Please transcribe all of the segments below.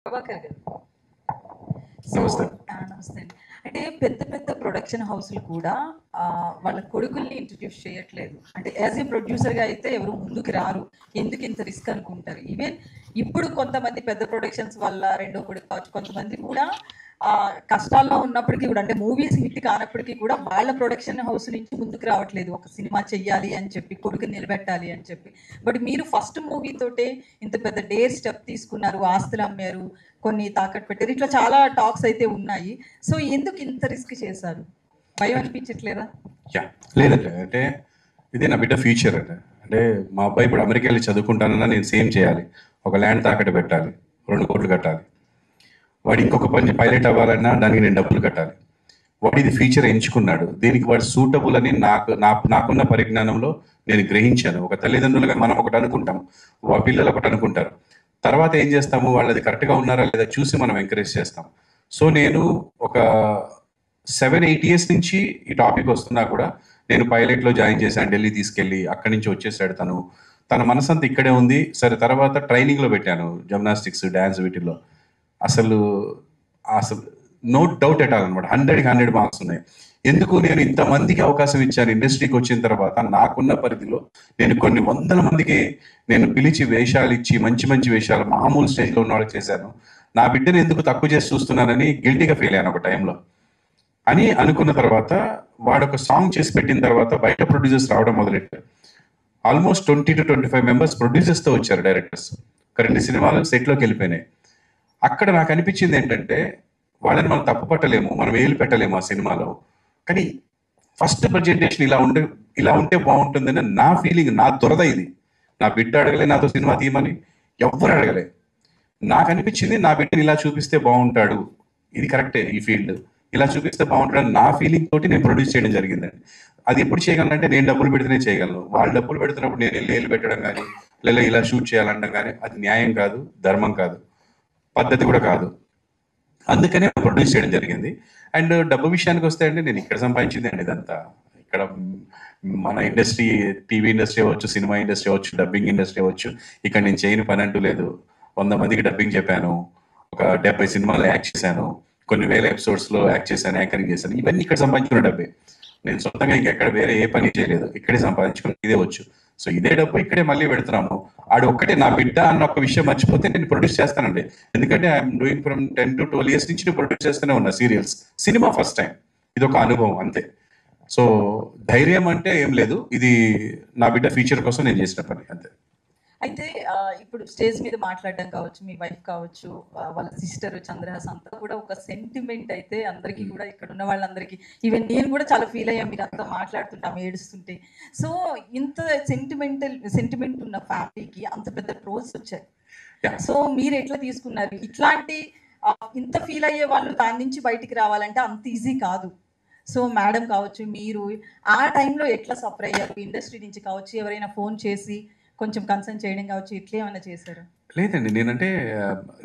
ప్రభాకర్ గారు. నమస్తే. నమస్తే అండి. అంటే పెద్ద పెద్ద ప్రొడక్షన్ హౌస్లు కూడా వాళ్ళ కొడుకుల్ని ఇంట్రడ్యూస్ చేయట్లేదు. అంటే యాజ్ ఏ ప్రొడ్యూసర్గా అయితే ఎవరు ముందుకు రారు, ఎందుకు ఇంత రిస్క్ అనుకుంటారు. ఈవెన్ ఇప్పుడు కొంతమంది పెద్ద ప్రొడక్షన్స్ వల్ల రెండో కొడుకు కావచ్చు, కొంతమంది కూడా కష్టాల్లో ఉన్నప్పటికీ కూడా, అంటే మూవీస్ హిట్ కానప్పటికీ కూడా వాళ్ళ ప్రొడక్షన్ హౌస్ నుంచి ముందుకు రావట్లేదు. ఒక సినిమా చెయ్యాలి అని చెప్పి, కొడుకుని నిలబెట్టాలి అని చెప్పి. బట్ మీరు ఫస్ట్ మూవీ తోటే ఇంత పెద్ద డేర్ స్టెప్ తీసుకున్నారు, ఆస్తులు అమ్మారు, కొన్ని తాకట్టు పెట్టారు, ఇట్లా చాలా టాక్స్ అయితే ఉన్నాయి. సో ఎందుకు ఇంత రిస్క్ చేశారు? భయం అనిపించట్లేదా? లేదండి, అంటే ఇదే నా బిడ్డ ఫ్యూచర్ అంటే. అంటే మా అబ్బాయి ఇప్పుడు అమెరికా వెళ్ళి చదువుకుంటానన్నా నేను సేమ్ చేయాలి. ఒక ల్యాండ్ తాకట్టు పెట్టాలి, 2 కోట్లు కట్టాలి. వాడు ఇంకొక పని పైలట్ అవ్వాలన్నా దానికి నేను డబ్బులు కట్టాలి. వాడు ఇది ఫ్యూచర్ ఎంచుకున్నాడు, దీనికి వాడు సూటబుల్ అని నాకున్న పరిజ్ఞానంలో నేను గ్రహించాను. ఒక తల్లిదండ్రులుగా మనం ఒకటి అనుకుంటాం, పిల్లలు ఒకటి అనుకుంటారు. తర్వాత ఏం చేస్తాము, వాళ్ళది కరెక్ట్గా ఉన్నారా లేదా చూసి మనం ఎంకరేజ్ చేస్తాం. సో నేను ఒక 7-8 years నుంచి ఈ టాపిక్ వస్తున్నా కూడా నేను పైలట్లో జాయిన్ చేశాను, ఢిల్లీ తీసుకెళ్ళి అక్కడి నుంచి వచ్చేసాడు తను. తన మనసంతా ఇక్కడే ఉంది. సరే, తర్వాత ట్రైనింగ్లో పెట్టాను, జిమ్నాస్టిక్స్, డ్యాన్స్, వీటిల్లో అసలు నో డౌట్ ఎట్ ఆల్ అనమాట. 100కి 100 మార్క్స్ ఉన్నాయి. ఎందుకు నేను ఇంతమందికి అవకాశం ఇచ్చాను. ఇండస్ట్రీకి వచ్చిన తర్వాత నాకున్న పరిధిలో నేను కొన్ని వందల మందికి నేను పిలిచి వేషాలు ఇచ్చి మంచి మంచి వేషాలు మామూలు స్టేజ్లో ఉన్న వాళ్ళకి చేశాను. నా బిడ్డను ఎందుకు తక్కువ చేసి చూస్తున్నానని గిల్టీగా ఫీల్ అయ్యాను ఒక టైంలో. అని అనుకున్న తర్వాత వాడు ఒక సాంగ్ చేసి పెట్టిన తర్వాత బయట ప్రొడ్యూసర్స్ రావడం మొదలెట్టారు. ఆల్మోస్ట్ 20 to 25 members ప్రొడ్యూసర్స్తో వచ్చారు, డైరెక్టర్స్. ఒక 2 సినిమాలు సెట్లోకి వెళ్ళిపోయినాయి. అక్కడ నాకు అనిపించింది ఏంటంటే, వాళ్ళని మనం తప్పు పట్టలేము, మనం ఏలు పెట్టలేము ఆ సినిమాలో. కానీ ఫస్ట్ ప్రజెంటేషన్ ఇలా ఉంటే బాగుంటుందని నా ఫీలింగ్, నా దురద ఇది. నా బిడ్డ అడగలే నాతో సినిమా తీయమని, ఎవ్వరు అడగలే. నాకు అనిపించింది నా బిడ్డని ఇలా చూపిస్తే బాగుంటాడు, ఇది కరెక్టే, ఈ ఫీల్డ్ ఇలా చూపిస్తే బాగుంటాడు నా ఫీలింగ్ తోటి నేను ప్రొడ్యూస్ చేయడం జరిగిందండి. అది ఎప్పుడు చేయగలనంటే, నేను డబ్బులు పెడితేనే చేయగలను. వాళ్ళు డబ్బులు పెడుతున్నప్పుడు నేను ఏలు పెట్టడం కానీ, లేదా ఇలా షూట్ చేయాలనడం కానీ అది న్యాయం కాదు, ధర్మం కాదు, పద్ధతి కూడా కాదు. అందుకనే ప్రొడ్యూస్ చేయడం జరిగింది. అండ్ డబ్బు విషయానికి వస్తే అండి, నేను ఇక్కడ సంపాదించింది అండి ఇదంతా. ఇక్కడ మన ఇండస్ట్రీ, టీవీ ఇండస్ట్రీ అవ్వచ్చు, సినిమా ఇండస్ట్రీ అవ్వచ్చు, డబ్బింగ్ ఇండస్ట్రీ అవ్వచ్చు, ఇక్కడ నేను చేయని పని అంటూ లేదు. 100 మందికి డబ్బింగ్ చెప్పాను, ఒక 70 సినిమాలు యాక్ట్ చేశాను, కొన్ని వేల ఎపిసోడ్స్లో యాక్ట్ చేశాను, యాంకరింగ్ చేశాను. ఇవన్నీ ఇక్కడ సంపాదించుకున్న డబ్బే. నేను సొంతంగా ఇంకెక్కడ వేరే ఏ పని చేయలేదు, ఇక్కడే సంపాదించుకుని ఇదే వచ్చు. సో ఇదే డబ్బు ఇక్కడే మళ్ళీ పెడుతున్నాము. ఆడు ఒక్కటే నా బిడ్డ అన్న ఒక విషయం మర్చిపోతే నేను ప్రొడ్యూస్ చేస్తానండి. ఎందుకంటే I'm doing from 10 to 12 years నుంచి నేను ప్రొడ్యూస్ చేస్తూనే ఉన్నా సీరియల్స్. సినిమా ఫస్ట్ టైం, ఇది ఒక అనుభవం అంతే. సో ధైర్యం అంటే ఏం లేదు, ఇది నా బిడ్డ ఫ్యూచర్ కోసం నేను చేసిన పని అంతే. అయితే ఇప్పుడు స్టేజ్ మీద మాట్లాడడం కావచ్చు, మీ వైఫ్ కావచ్చు, వాళ్ళ సిస్టర్ చంద్రహాస్ అంతా కూడా ఒక సెంటిమెంట్ అయితే అందరికీ కూడా, ఇక్కడ ఉన్న వాళ్ళందరికీ, ఈవెన్ నేను కూడా చాలా ఫీల్ అయ్యాను మీరు అంతా మాట్లాడుతుంటాం ఏడుస్తుంటే. సో ఇంత సెంటిమెంట్ ఉన్న ఫ్యామిలీకి అంత పెద్ద ట్రోల్స్ వచ్చాయి. సో మీరు ఎట్లా తీసుకున్నారు? ఇట్లాంటి ఇంత ఫీల్ అయ్యే వాళ్ళు దాని నుంచి బయటికి రావాలంటే అంత ఈజీ కాదు. సో మేడం కావచ్చు, మీరు ఆ టైంలో ఎట్లా సఫర్ అయ్యారు? ఇండస్ట్రీ నుంచి కావచ్చు, ఎవరైనా ఫోన్ చేసి కొంచెం కన్సర్న్ చేయడం కావచ్చు, ఇట్లా ఏమైనా చేశారు? లేదండి,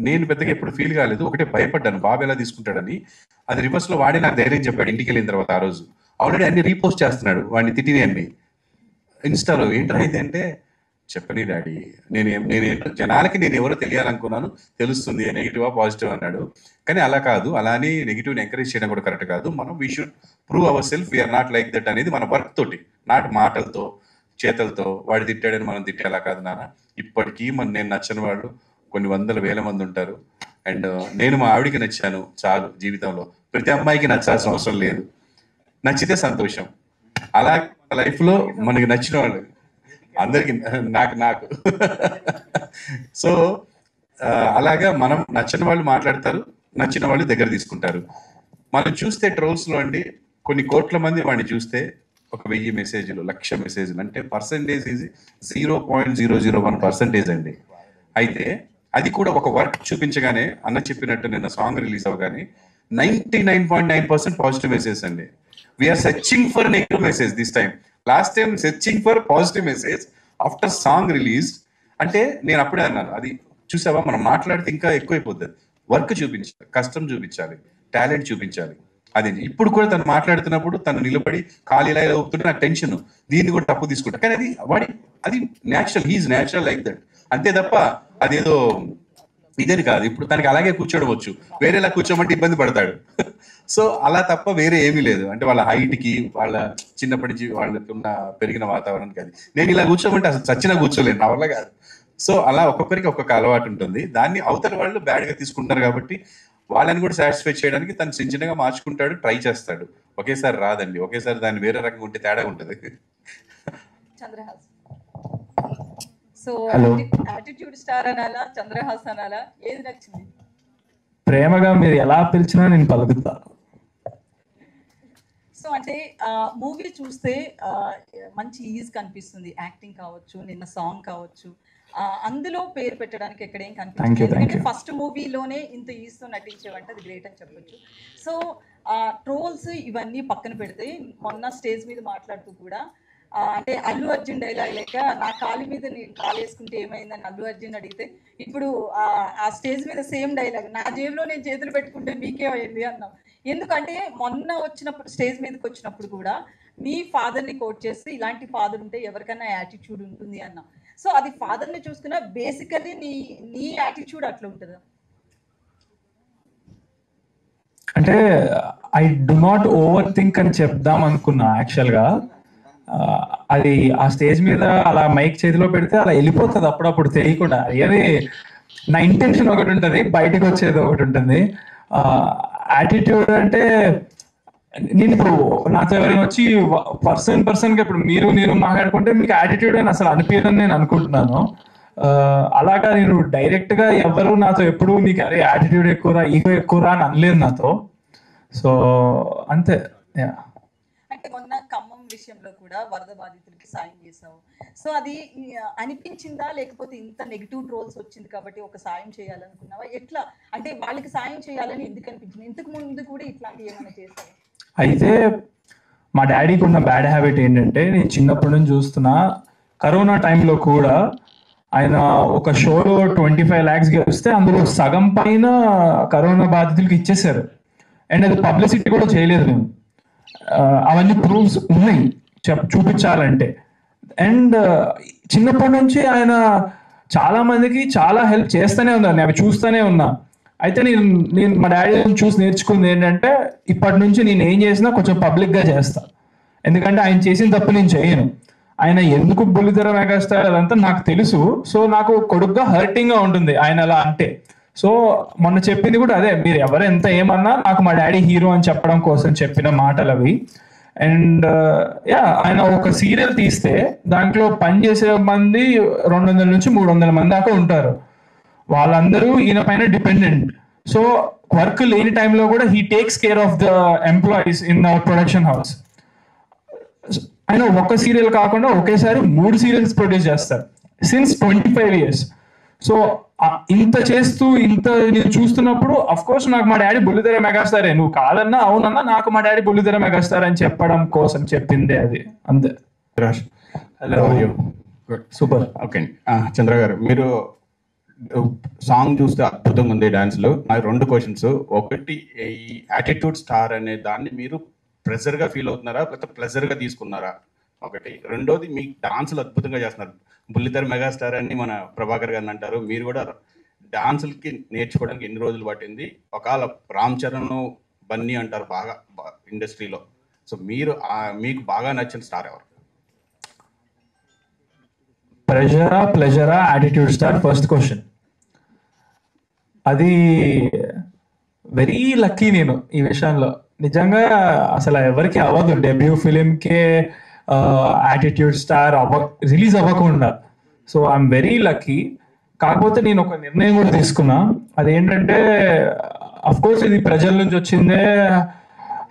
నేను పెద్దగా ఎప్పుడు ఫీల్ కాలేదు. ఒకటే భయపడ్డాను, బాబు ఎలా తీసుకుంటాడని. అది రివర్స్ లో వాడే నాకు ధైర్యం చెప్పాడు. ఇంటికి వెళ్ళిన తర్వాత ఆ రోజు ఆల్రెడీ అన్ని రీపోస్ట్ చేస్తున్నాడు, వాడిని తిట్టిని అన్ని ఇన్స్టాలో. ఏంటైతే అంటే, చెప్పని డాడీ, నేను జనాలకి నేను ఎవరో తెలియాలనుకున్నాను, తెలుస్తుంది, నెగిటివా పాజిటివ్ అన్నాడు. కానీ అలా కాదు, అలా అని నెగిటివ్ని ఎంకరేజ్ చేయడం కూడా కరెక్ట్ కాదు. మనం we should prove our self, we're not like that అనేది మన వర్క్ తోటి, నాట్ మాటలతో చేతలతో. వాడు తిట్టాడని మనం తిట్టేలా కాదు నాన్న. ఇప్పటికీ నేను నచ్చని వాళ్ళు కొన్ని వందల వేల మంది ఉంటారు. అండ్ నేను మా ఆవిడికి నచ్చాను చాలు జీవితంలో. ప్రతి అమ్మాయికి నచ్చాల్సిన అవసరం లేదు, నచ్చితే సంతోషం. అలా లైఫ్లో మనకి నచ్చిన వాళ్ళు అందరికి, నాకు సో అలాగా మనం నచ్చని వాళ్ళు మాట్లాడతారు, నచ్చిన వాళ్ళు దగ్గర తీసుకుంటారు. మనం చూస్తే ట్రోల్స్లో అండి, కొన్ని కోట్ల మంది వాడిని చూస్తే ఒక 1000 మెసేజ్లు, 1,00,000 మెసేజ్లు, అంటే పర్సంటేజ్ ఈజ్ 0.001% అండి. అయితే అది కూడా ఒక వర్క్ చూపించగానే, అన్న చెప్పినట్టు నిన్న సాంగ్ రిలీజ్ అవ్వగానే 99.9% పాజిటివ్ మెసేజ్ అండి. We're searching for negative message this time. Last time searching for positive message after song release. అంటే నేను అప్పుడే అన్నాను, అది చూసావా, మనం మాట్లాడితే ఇంకా ఎక్కువైపోతుంది. వర్క్ చూపించాలి, కష్టం చూపించాలి, టాలెంట్ చూపించాలి. అది ఇప్పుడు కూడా తను మాట్లాడుతున్నప్పుడు తను నిలబడి ఖాళీ ఇలా ఊపుతుంటే నాకు టెన్షన్, దీన్ని కూడా తప్పు తీసుకుంటా. కానీ అది natural, he's natural like that, అంతే తప్ప అదేదో ఇదేని కాదు, ఇప్పుడు తనకి అలాగే కూర్చోడవచ్చు, వేరేలా కూర్చోమంటే ఇబ్బంది పడతాడు. సో అలా తప్ప వేరే ఏమీ లేదు. అంటే వాళ్ళ హైట్కి, వాళ్ళ చిన్నప్పటి నుంచి వాళ్ళకి ఉన్న పెరిగిన వాతావరణానికి అది. నేను ఇలా కూర్చోమంటే అసలు చచ్చినా కూర్చోలేను, నా వల్ల కాదు. సో అలా ఒక్కొక్కరికి ఒక్కొక్క అలవాటు ఉంటుంది. దాన్ని అవతల వాళ్ళు బ్యాడ్గా తీసుకుంటారు కాబట్టి వాళ్ళని కూడా సాటిస్ఫై చేయడానికి తను చిన్నగా మార్చుకుంటాడు, ట్రై చేస్తాడు. ఒకేసారి రాదండి, ఒకేసారి దాన్ని వేరే రకంగా ఉంటే తేడా ఉంటుంది. Chandrahas. So hello. Attitude star అనాలా, చంద్రహాస్ అనాలా, ఏది నచ్చింది? ప్రేమగా మీరు ఎలా పిలిచినా నేను పలుకుతా. సో అంటే మూవీ చూస్తే మంచి ఈజ్ కనిపిస్తుంది, యాక్టింగ్ కావచ్చు, నిన్న సాంగ్ కావచ్చు, అందులో పేరు పెట్టడానికి ఎక్కడేం కనిపిస్తుంది. ఎందుకంటే ఫస్ట్ మూవీలోనే ఇంత ఈజ్తో నటించేవంటే అది గ్రేట్ అని చెప్పొచ్చు. సో ట్రోల్స్ ఇవన్నీ పక్కన పెడితే మొన్న స్టేజ్ మీద మాట్లాడుతూ కూడా అంటే అల్లు అర్జున్ డైలాగ్ లెక్క నా కాలు మీద నేను కాలు వేసుకుంటే ఏమైందని అల్లు అర్జున్ అడిగితే ఇప్పుడు ఆ స్టేజ్ మీద సేమ్ డైలాగ్, నా జేబులో నేను చేతులు పెట్టుకుంటే మీకే అయింది అన్నాం. ఎందుకంటే మొన్న వచ్చినప్పుడు స్టేజ్ మీదకి వచ్చినప్పుడు కూడా మీ ఫాదర్ని కోట్ చేసి ఇలాంటి ఫాదర్ ఉంటే ఎవరికైనా యాటిట్యూడ్ ఉంటుంది అన్నాం. సో అది ఫాదర్ని చూసుకున్నా బేసికల్లీ నీ యాటిట్యూడ్ అట్లా ఉంటుందా? అంటే I do not over think అని చెప్దాం అనుకున్నా యాక్చువల్గా. అది ఆ స్టేజ్ మీద అలా మైక్ చేతిలో పెడితే అలా వెళ్ళిపోతుంది అప్పుడప్పుడు తెలియకుండా. అది నా ఇంటెన్షన్ ఒకటి ఉంటుంది, బయటకు వచ్చేది ఒకటి ఉంటుంది. యాటిట్యూడ్ అంటే నేను ఇప్పుడు నాతో ఎవరైనా వచ్చి పర్సన్గా ఇప్పుడు మీరు నేను మాట్లాడుకుంటే మీకు యాటిట్యూడ్ అని అసలు అనిపించదని నేను అనుకుంటున్నాను. అలాగా నేను డైరెక్ట్గా ఎవరు నాతో ఎప్పుడు మీకు అరే యాటిట్యూడ్ ఎక్కువరా, ఈగో ఎక్కువరా అని అనలేదు నాతో. సో అంతే. అంటే మొన్న ఖమ్మం విషయంలో కూడా వరద బాధితులకి సాయం చేసావు. సో అది అనిపించిందా, లేకపోతే ఇంత నెగిటివ్ ట్రోల్స్ వచ్చింది కాబట్టి ఒక సాయం చేయాలనుకున్నావా? ఎట్లా అంటే వాళ్ళకి సాయం చేయాలని ఎందుకు అనిపించింది? ఇంతకు ముందు కూడా ఇట్లాంటివి ఏమైనా చేసావు? అయితే మా డాడీకి ఉన్న బ్యాడ్ హ్యాబిట్ ఏంటంటే, నేను చిన్నప్పటి నుంచి చూస్తున్నా, కరోనా టైంలో కూడా ఆయన ఒక షోలో 25 lakhs గెలిస్తే అందులో సగం పైన కరోనా బాధితులకి ఇచ్చేసారు. అండ్ అది పబ్లిసిటీ కూడా చేయలేదు మేము. అవన్నీ ప్రూఫ్స్ ఉన్నాయి చూపించాలంటే. అండ్ చిన్నప్పటి నుంచి ఆయన చాలా మందికి చాలా హెల్ప్ చేస్తూనే ఉన్నారు, నేను అవి చూస్తూనే ఉన్నా. అయితే నేను మా డాడీ చూసి నేర్చుకుంది ఏంటంటే, ఇప్పటి నుంచి నేను ఏం చేసినా కొంచెం పబ్లిక్గా చేస్తా. ఎందుకంటే ఆయన చేసిన తప్పు నేను చేయను. ఆయన ఎందుకు బుల్లితెర మెగాస్టార్ అదంతా నాకు తెలుసు. సో నాకు కొడుకుగా హర్టింగ్గా ఉంటుంది ఆయన అలా అంటే. సో మొన్న చెప్పింది కూడా అదే, మీరు ఎవరు ఎంత ఏమన్నా నాకు మా డాడీ హీరో అని చెప్పడం కోసం చెప్పిన మాటలు అవి. అండ్ ఆయన ఒక సీరియల్ తీస్తే దాంట్లో పనిచేసే మంది 200 నుంచి 300 మంది దాకా ఉంటారు. వాళ్ళందరూ ఈయన పైన డిపెండెంట్. సో వర్క్ లేని టైంలో కూడా he takes care of the employees in our production house. ఆయన ఒక సీరియల్ కాకుండా ఒకేసారి 3 సీరియల్స్ ప్రొడ్యూస్ చేస్తారు సిన్స్ 25 years. సో ఇంత చేస్తూ ఇంత నేను చూస్తున్నప్పుడు అఫ్ కోర్స్ నాకు మా డాడీ బుల్లితెర మెగాస్టారే, నువ్వు కాదన్నా అవునన్నా నాకు మా డాడీ బుల్లితెర మెగాస్టార్ అని చెప్పడం కోసం చెప్పిందే అది, అంతే. Hello, super. ఓకే. చంద్ర గారు, మీరు సాంగ్ చూస్తే అద్భుతంగా ఉంది, డాన్స్లో. నాకు 2 క్వశ్చన్స్. ఒకటి, ఈ యాటిట్యూడ్ స్టార్ అనే దాన్ని మీరు ప్రెజర్గా ఫీల్ అవుతున్నారా లేకపోతే ప్లెజర్గా తీసుకున్నారా? ఒకటి. రెండోది, మీ డాన్సులు అద్భుతంగా చేస్తున్నారు. బుల్లితెర మెగాస్టార్ అని మన ప్రభాకర్ గారిని అంటారు. మీరు కూడా డాన్సులకి నేర్చుకోవడానికి ఎన్ని రోజులు పట్టింది? ఒకవేళ రామ్ చరణ్, బన్నీ అంటారు బాగా ఇండస్ట్రీలో. సో మీరు మీకు బాగా నచ్చిన స్టార్ ఎవరు? ప్లెజరా యాటిట్యూడ్ స్టార్? First question. అది వెరీ లక్కీ నేను ఈ విషయంలో. నిజంగా అసలు ఎవరికి అవ్వదు డెబ్యూ ఫిలింకే యాటిట్యూడ్ స్టార్ రిలీజ్ అవ్వకుండా. So I'm very lucky. కాకపోతే నేను ఒక నిర్ణయం కూడా తీసుకున్నా. అదేంటంటే, అఫ్ కోర్స్ ఇది ప్రజల నుంచి వచ్చిందే.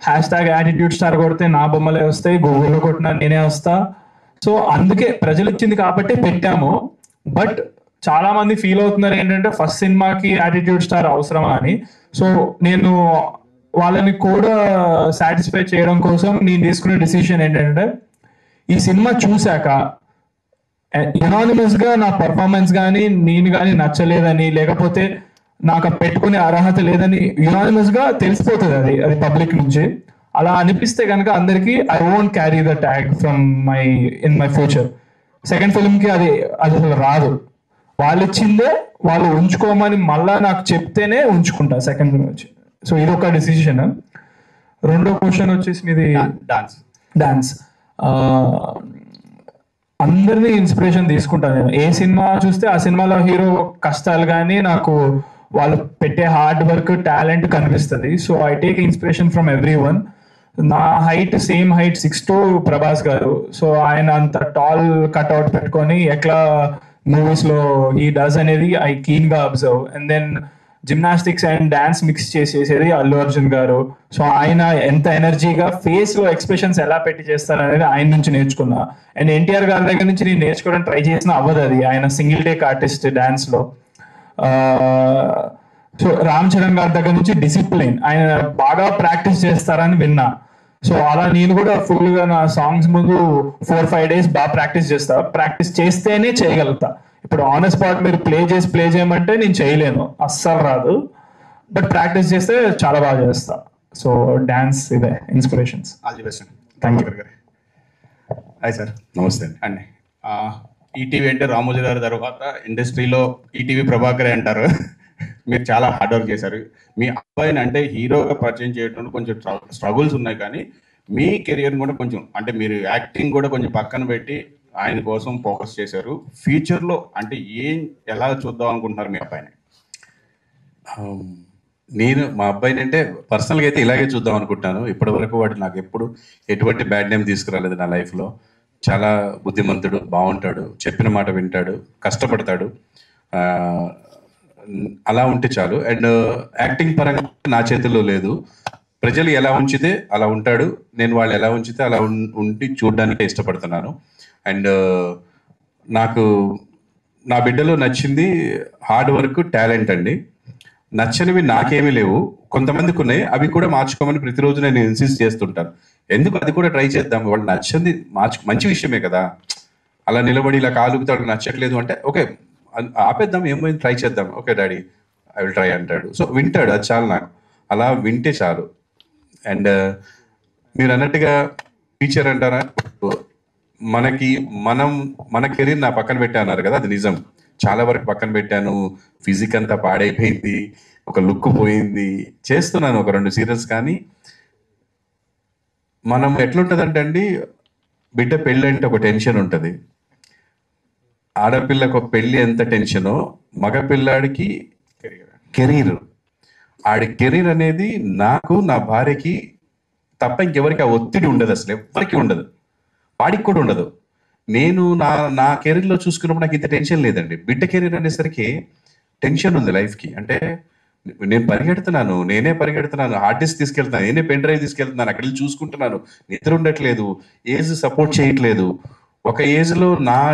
హ్యాష్ట్యాగ్ యాటిట్యూడ్ స్టార్ కొడితే నా బొమ్మలే వస్తాయి, గూగుల్లో కొట్టినా నేనే వస్తా. సో అందుకే ప్రజలు ఇచ్చింది కాబట్టి పెట్టాము. బట్ చాలా మంది ఫీల్ అవుతున్నారు ఏంటంటే, ఫస్ట్ సినిమాకి యాటిట్యూడ్ స్టార్ అవసరమా అని. సో నేను వాళ్ళని కూడా సాటిస్ఫై చేయడం కోసం నేను తీసుకునే డిసిషన్ ఏంటంటే, ఈ సినిమా చూశాక యునానిమస్ గా నా పర్ఫార్మెన్స్ కానీ నేను కానీ నచ్చలేదని, లేకపోతే నాకు పెట్టుకునే అర్హత లేదని యునానిమస్ గా తెలిసిపోతుంది అది పబ్లిక్ నుంచి. అలా అనిపిస్తే కనుక అందరికి I won't carry the tag from in my future. Second film కి అది అసలు రాదు. వాళ్ళు ఇచ్చిందే వాళ్ళు ఉంచుకోమని మళ్ళా నాకు చెప్తేనే ఉంచుకుంటా సెకండ్ వచ్చి. సో ఇది ఒక డిసిషన్. రెండో క్వశ్చన్ వచ్చేసి మీది డాన్స్. అందరినీ ఇన్స్పిరేషన్ తీసుకుంటాను నేను. ఏ సినిమా చూస్తే ఆ సినిమాలో హీరో కష్టాలు కానీ నాకు వాళ్ళు పెట్టే హార్డ్ వర్క్ టాలెంట్ కనిపిస్తుంది. So I take inspiration from every one. నా హైట్ సేమ్ హైట్ 6'2" ప్రభాస్ గారు. సో ఆయన అంత టాల్ కట్అవుట్ పెట్టుకొని ఎట్లా మూవీస్ లో ఈ డస్ అనేది ఐ కీన్ గా observe. And then gymnastics and dance mix చేసేది అల్లు అర్జున్ గారు. సో ఆయన ఎంత ఎనర్జీగా ఫేస్ లో ఎక్స్ప్రెషన్స్ ఎలా పెట్టి చేస్తారు అనేది ఆయన నుంచి నేర్చుకున్నా. అండ్ ఎన్టీఆర్ గారి దగ్గర నుంచి నేను నేర్చుకోవడం ట్రై చేసిన అవ్వదు, అది ఆయన సింగిల్ టేక్ ఆర్టిస్ట్ డాన్స్ లో. సో రామ్ చరణ్ గారి దగ్గర నుంచి డిసిప్లిన్, ఆయన బాగా ప్రాక్టీస్ చేస్తారని విన్నా. సో అలా నేను కూడా ఫుల్ గా నా సాంగ్స్ ముందు 4-5 days బాగా ప్రాక్టీస్ చేస్తా. ప్రాక్టీస్ చేస్తేనే చేయగలుగుతా. ఇప్పుడు ఆన్ స్పాట్ మీరు ప్లే చేయమంటే నేను చేయలేను, అస్సలు రాదు. బట్ ప్రాక్టీస్ చేస్తే చాలా బాగా చేస్తా. సో డాన్స్ ఇదే inspirations. All the best. Thank you. Hi sir. నమస్తే అండి. ఈటీవీ అంటే రామోజీ గారి తర్వాత ఇండస్ట్రీలో ఈటీవీ ప్రభాకరే అంటారు. మీరు చాలా హార్డ్ వర్క్ చేశారు. మీ అబ్బాయిని అంటే హీరోగా పరిచయం చేయడం కొంచెం స్ట్రగుల్స్ ఉన్నాయి, కానీ మీ కెరియర్ కూడా కొంచెం అంటే మీరు యాక్టింగ్ కూడా కొంచెం పక్కన పెట్టి ఆయన కోసం ఫోకస్ చేశారు. ఫ్యూచర్లో అంటే ఎలా చూద్దాం అనుకుంటున్నారు మీ అబ్బాయిని? నేను మా అబ్బాయిని అంటే పర్సనల్గా అయితే ఇలాగే చూద్దాం అనుకుంటాను. ఇప్పటి వరకు వాడు నాకు ఎప్పుడు ఎటువంటి బ్యాడ్ నేమ్ తీసుకురాలేదు నా లైఫ్లో. చాలా బుద్ధిమంతుడు, బాగుంటాడు, చెప్పిన మాట వింటాడు, కష్టపడతాడు. అలా ఉంటే చాలు. అండ్ యాక్టింగ్ పరంగా నా చేతుల్లో లేదు. ప్రజలు ఎలా ఉంచితే అలా ఉంటాడు, నేను వాళ్ళు ఎలా ఉంచితే అలా ఉండి చూడడానికే ఇష్టపడుతున్నాను. అండ్ నాకు నా బిడ్డలో నచ్చింది హార్డ్ వర్క్, టాలెంట్ అండి. నచ్చనివి నాకేమీ లేవు, కొంతమందికి ఉన్నాయి. అవి కూడా మార్చుకోమని ప్రతిరోజు నేను ఇన్సిస్ట్ చేస్తుంటాను. ఎందుకు అది కూడా ట్రై చేద్దాం, వాళ్ళు నచ్చింది మంచి విషయమే కదా. అలా నిలబడి ఇలా కాలుగుతాడు నచ్చట్లేదు అంటే ఓకే ఆపేద్దాం, ఏమైంది ట్రై చేద్దాం, okay daddy I will try అంటాడు. సో వింటాడు, అది చాలు నాకు. అలా వింటే చాలు. అండ్ మీరు అన్నట్టుగా టీచర్ అంటారా, మన కెరీర్ నా పక్కన పెట్టా అన్నారు కదా, అది నిజం. చాలా వరకు పక్కన పెట్టాను. ఫిజిక్ అంతా పాడైపోయింది, ఒక లుక్ పోయింది. చేస్తున్నాను ఒక 2 సీరియల్స్. కానీ మనం ఎట్లుంటుందంటే అండి, బిడ్డ పెళ్ళి అంటే ఒక టెన్షన్ ఉంటుంది. ఆడపిల్లకు పెళ్ళి ఎంత టెన్షనో మగపిల్లాడికి కెరీర్. ఆడి కెరీర్ అనేది నాకు, నా భార్యకి తప్ప ఇంకెవరికి ఆ ఒత్తిడి ఉండదు, అసలు ఎవరికి ఉండదు, వాడికి కూడా ఉండదు. నేను నా కెరీర్లో చూసుకున్నప్పుడు నాకు ఇంత టెన్షన్ లేదండి. బిడ్డ కెరీర్ అనేసరికి టెన్షన్ ఉంది లైఫ్కి. అంటే నేను పరిగెడుతున్నాను, హార్డ్ డిస్క్ తీసుకెళ్తున్నాను, నేనే పెన్ డ్రైవ్ తీసుకెళ్తున్నాను, అక్కడికి వెళ్ళి చూసుకుంటున్నాను, నిద్ర ఉండట్లేదు, ఏజ్ సపోర్ట్ చేయట్లేదు. ఒక ఏజ్లో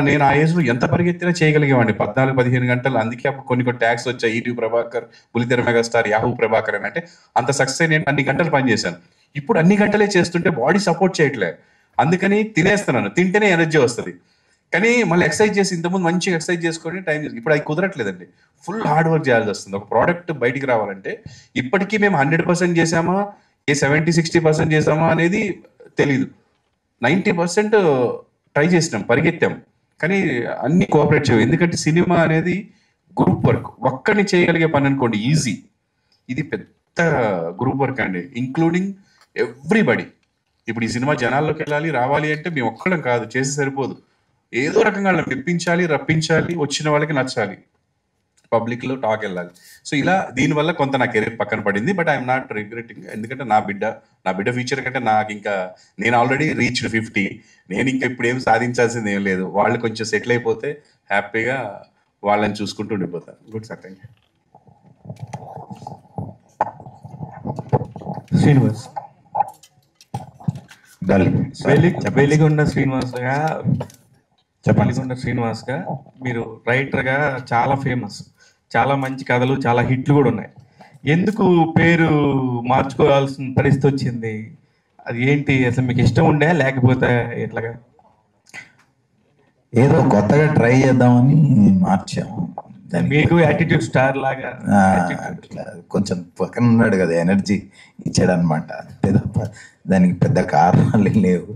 నేను ఆ ఏజ్లో ఎంత పరిగెత్తినా చేయగలిగేవాడిని, 14-15 గంటలు. అందుకే అప్పుడు కొన్ని ట్యాగ్స్ వచ్చాయి, ఈటీవీ ప్రభాకర్, బుల్లితెర మెగాస్టార్, యాహూ ప్రభాకర్ అని. అంటే అంత సక్సెస్ నేను అన్ని గంటలు పనిచేశాను. ఇప్పుడు అన్ని గంటలే చేస్తుంటే బాడీ సపోర్ట్ చేయట్లేదు. అందుకని తినేస్తున్నాను, తింటేనే ఎనర్జీ వస్తుంది. కానీ మళ్ళీ ఎక్సర్సైజ్ చేసి, ఇంతకుముందు మంచిగా ఎక్సర్సైజ్ చేసుకొని టైం, ఇప్పుడు అది కుదరట్లేదండి. ఫుల్ హార్డ్ వర్క్ చేయాల్సి వస్తుంది. ఒక ప్రోడక్ట్ బయటికి రావాలంటే ఇప్పటికీ మేము 100% చేసామా, 70-60% చేసామా అనేది తెలీదు. 90% ట్రై చేసినాం, పరిగెత్తాం, కానీ అన్ని కోఆపరేట్ చేయవు. ఎందుకంటే సినిమా అనేది గ్రూప్ వర్క్. ఒక్కడిని చేయగలిగే పని అనుకోండి ఈజీ, ఇది పెద్ద గ్రూప్ వర్క్ అండి, ఇంక్లూడింగ్ ఎవ్రీబడి. ఇప్పుడు ఈ సినిమా జనాల్లోకి వెళ్ళాలి, రావాలి అంటే మేము ఒక్కడం కాదు, చేసి సరిపోదు. ఏదో రకంగా మెప్పించాలి, రప్పించాలి, వచ్చిన వాళ్ళకి నచ్చాలి, పబ్లిక్లో టాక్ వెళ్ళాలి. సో ఇలా దీనివల్ల కొంత నా కెరీర్ పక్కన పడింది. But I'm not regretting. ఎందుకంటే నా బిడ్డ ఫ్యూచర్ కంటే నాకు ఇంకా, నేను ఆల్రెడీ రీచ్డ్ 50. నేను ఇంకా ఇప్పుడు ఏం సాధించాల్సింది ఏం లేదు. వాళ్ళు కొంచెం సెటిల్ అయిపోతే హ్యాపీగా వాళ్ళని చూసుకుంటూ ఉండిపోతారు. Good sir, thank you. Srinivas, Veligonda శ్రీనివాస్గా మీరు రైటర్గా చాలా ఫేమస్, చాలా మంచి కథలు, చాలా హిట్లు కూడా ఉన్నాయి. ఎందుకు పేరు మార్చుకోవాల్సిన పరిస్థితి వచ్చింది? అది ఏంటి అసలు? మీకు ఇష్టం ఉండే లేకపోతే ఎట్లాగా? ఏదో కొత్తగా ట్రై చేద్దామని మార్చాము. మీకు యాటిట్యూడ్ స్టార్ లాగా కొంచెం పక్కన ఉన్నాడు కదా, ఎనర్జీ ఇచ్చాడు అనమాట. అంతే తప్ప దానికి పెద్ద కారణాలు లేవు,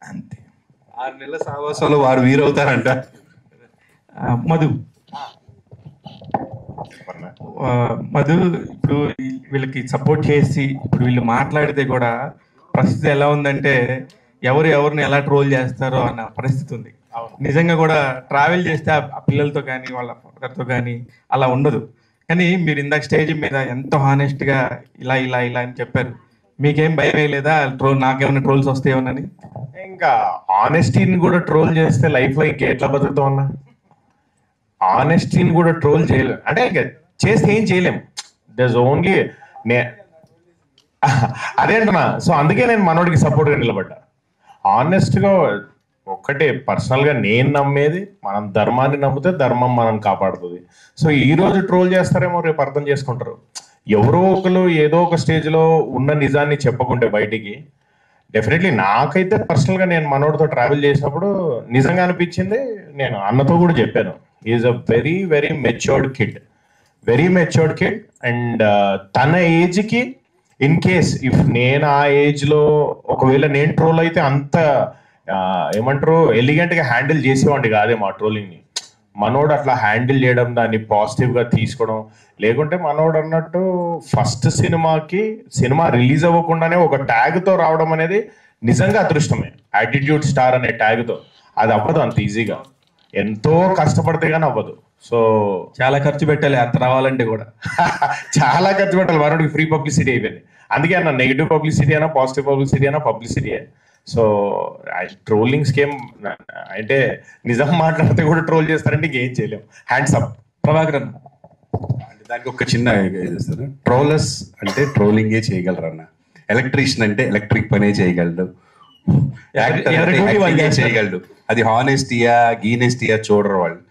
అంతే. 6 నెలల సావాసంలో వారు వీరవుతారంట. మధు, మధు, ఇప్పుడు వీళ్ళకి సపోర్ట్ చేసి ఇప్పుడు వీళ్ళు మాట్లాడితే కూడా పరిస్థితి ఎలా ఉందంటే ఎవరిని ఎలా ట్రోల్ చేస్తారో అన్న పరిస్థితి ఉంది. నిజంగా కూడా ట్రావెల్ చేస్తే ఆ పిల్లలతో కానీ వాళ్ళ ఫాదర్తో కానీ అలా ఉండదు. కానీ మీరు ఇందాక స్టేజ్ మీద ఎంతో హానెస్ట్గా ఇలా ఇలా ఇలా అని చెప్పారు. మీకేం భయం లేదా నాకేమైనా ట్రోల్స్ వస్తాయేమోనని? ఇంకా ఆనెస్టీని కూడా ట్రోల్ చేస్తే లైఫ్ లో ఇంకా ఎట్లా బతుకుతాం అన్నా? ఆనెస్టీని కూడా ట్రోల్ చేయలేం అంటే ఇంకా చేస్తే ఏం చేయలేం. దస్ ఓన్లీ అదే అంటున్నా. సో అందుకే నేను మనోడికి సపోర్ట్గా నిలబడ్డా. ఆనెస్ట్గా ఒక్కటే పర్సనల్గా నేను నమ్మేది, మనం ధర్మాన్ని నమ్మితే ధర్మం మనం కాపాడుతుంది. సో ఈ రోజు ట్రోల్ చేస్తారేమో, రేపు అర్థం చేసుకుంటారు. ఎవరో ఒకరు ఏదో ఒక స్టేజ్లో ఉన్న నిజాన్ని చెప్పకుంటే బయటికి డెఫినెట్లీ నాకైతే పర్సనల్గా నేను మనోడితో ట్రావెల్ చేసినప్పుడు నిజంగా అనిపించింది. నేను అన్నతో కూడా చెప్పాను, is a very very matured kid, very matured kid. And తన ఏజ్కి ఇన్ కేస్ ఇఫ్ నేను ఆ ఏజ్లో ఒకవేళ నేను ట్రోల్ అయితే అంత ఏమంటారు ఎలిగెంట్గా హ్యాండిల్ చేసేవాడిని కాదే మా ట్రోలింగ్ని. మనోడు అట్లా హ్యాండిల్ చేయడం, దాన్ని పాజిటివ్గా తీసుకోవడం. లేకుంటే మనోడు అన్నట్టు ఫస్ట్ సినిమా రిలీజ్ అవ్వకుండానే ఒక ట్యాగ్తో రావడం అనేది నిజంగా అదృష్టమే. యాటిట్యూడ్ స్టార్ అనే ట్యాగ్తో అది అవ్వదు అంత ఈజీగా, ఎంతో కష్టపడితే కానీ అవ్వదు. సో చాలా ఖర్చు పెట్టాలి అంత రావాలంటే కూడా. చాలా ఖర్చు పెట్టాలి. మనోడికి ఫ్రీ పబ్లిసిటీ అయిపోయింది. అందుకే అన్న నెగిటివ్ పబ్లిసిటీ అయినా పాజిటివ్ పబ్లిసిటీ అయినా పబ్లిసిటీయే. సో ట్రోలింగ్స్కి ఏం అంటే నిజం మాట్లాడితే కూడా ట్రోల్ చేస్తారంటే ఇంకేం చేయలేం. Hands up. ప్రభాకరన్, దానికి ఒక చిన్న ఇస్తారు. ట్రోలర్స్ అంటే ట్రోలింగే చేయగలరు అన్న. ఎలక్ట్రీషియన్ అంటే ఎలక్ట్రిక్ పనే చేయగలడు, చేయగలడు. అది హానెస్టీయా గీనెస్టీయా చూడరు వాళ్ళు.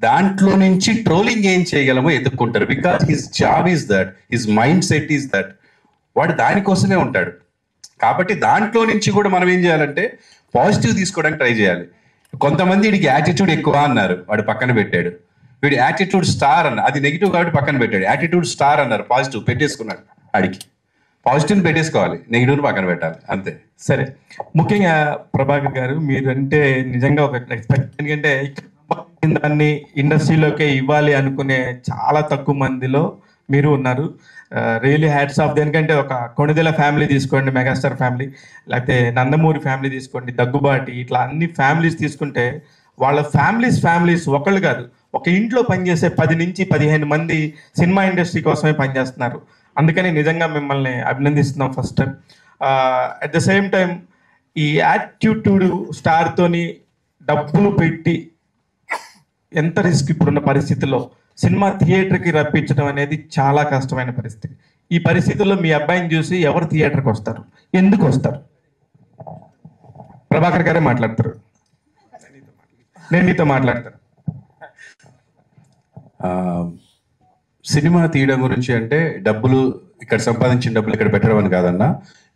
దాంట్లో నుంచి ట్రోలింగ్ ఏం చేయగలమో ఎదుర్కొంటారు. Because his job is that, his mind set is that. వాడు దానికోసమే ఉంటాడు. కాబట్టి దాంట్లో నుంచి కూడా మనం ఏం చేయాలంటే పాజిటివ్ తీసుకోవడానికి ట్రై చేయాలి. కొంతమంది వీడికి యాటిట్యూడ్ ఎక్కువ అన్నారు, వాడు పక్కన పెట్టాడు. వీడు యాటిట్యూడ్ స్టార్ అన్న, అది నెగిటివ్ కాబట్టి పక్కన పెట్టాడు. యాటిట్యూడ్ స్టార్ అన్నారు, పాజిటివ్ పెట్టేసుకున్నాడు. వాడికి పాజిటివ్ని పెట్టేసుకోవాలి, నెగిటివ్ని పక్కన పెట్టాలి, అంతే. సరే, ముఖ్యంగా ప్రభాకర్ గారు మీరంటే నిజంగా ఒక రెస్పెక్ట్. ఎందుకంటే దాన్ని ఇండస్ట్రీలోకి ఇవ్వాలి అనుకునే చాలా తక్కువ మందిలో మీరు ఉన్నారు. Really hats off. దేనికంటే ఒక కొణిదెల ఫ్యామిలీ తీసుకోండి, మెగాస్టార్ ఫ్యామిలీ, లేకపోతే నందమూరి ఫ్యామిలీ తీసుకోండి, దగ్గుబాటి, ఇట్లా అన్ని ఫ్యామిలీస్ తీసుకుంటే వాళ్ళ ఫ్యామిలీస్ ఒకళ్ళు కాదు, ఒక ఇంట్లో పనిచేసే 10 నుంచి 15 మంది సినిమా ఇండస్ట్రీ కోసమే పనిచేస్తున్నారు. అందుకని నిజంగా మిమ్మల్ని అభినందిస్తున్నాం first time. At the same time ఈ యాటిట్యూడ్ స్టార్తోని డబ్బులు పెట్టి ఎంత రిస్క్ ఇప్పుడున్న పరిస్థితుల్లో సినిమా థియేటర్కి రప్పించడం అనేది చాలా కష్టమైన పరిస్థితి. ఈ పరిస్థితుల్లో మీ అబ్బాయిని చూసి ఎవరు థియేటర్కి వస్తారు, ఎందుకు వస్తారు? ప్రభాకర్ గారే మాట్లాడతారు, నేను మీతో మాట్లాడతాను. సినిమా తీయడం గురించి అంటే డబ్బులు ఇక్కడ సంపాదించిన డబ్బులు ఇక్కడ పెట్టడం అని కాదన్నా.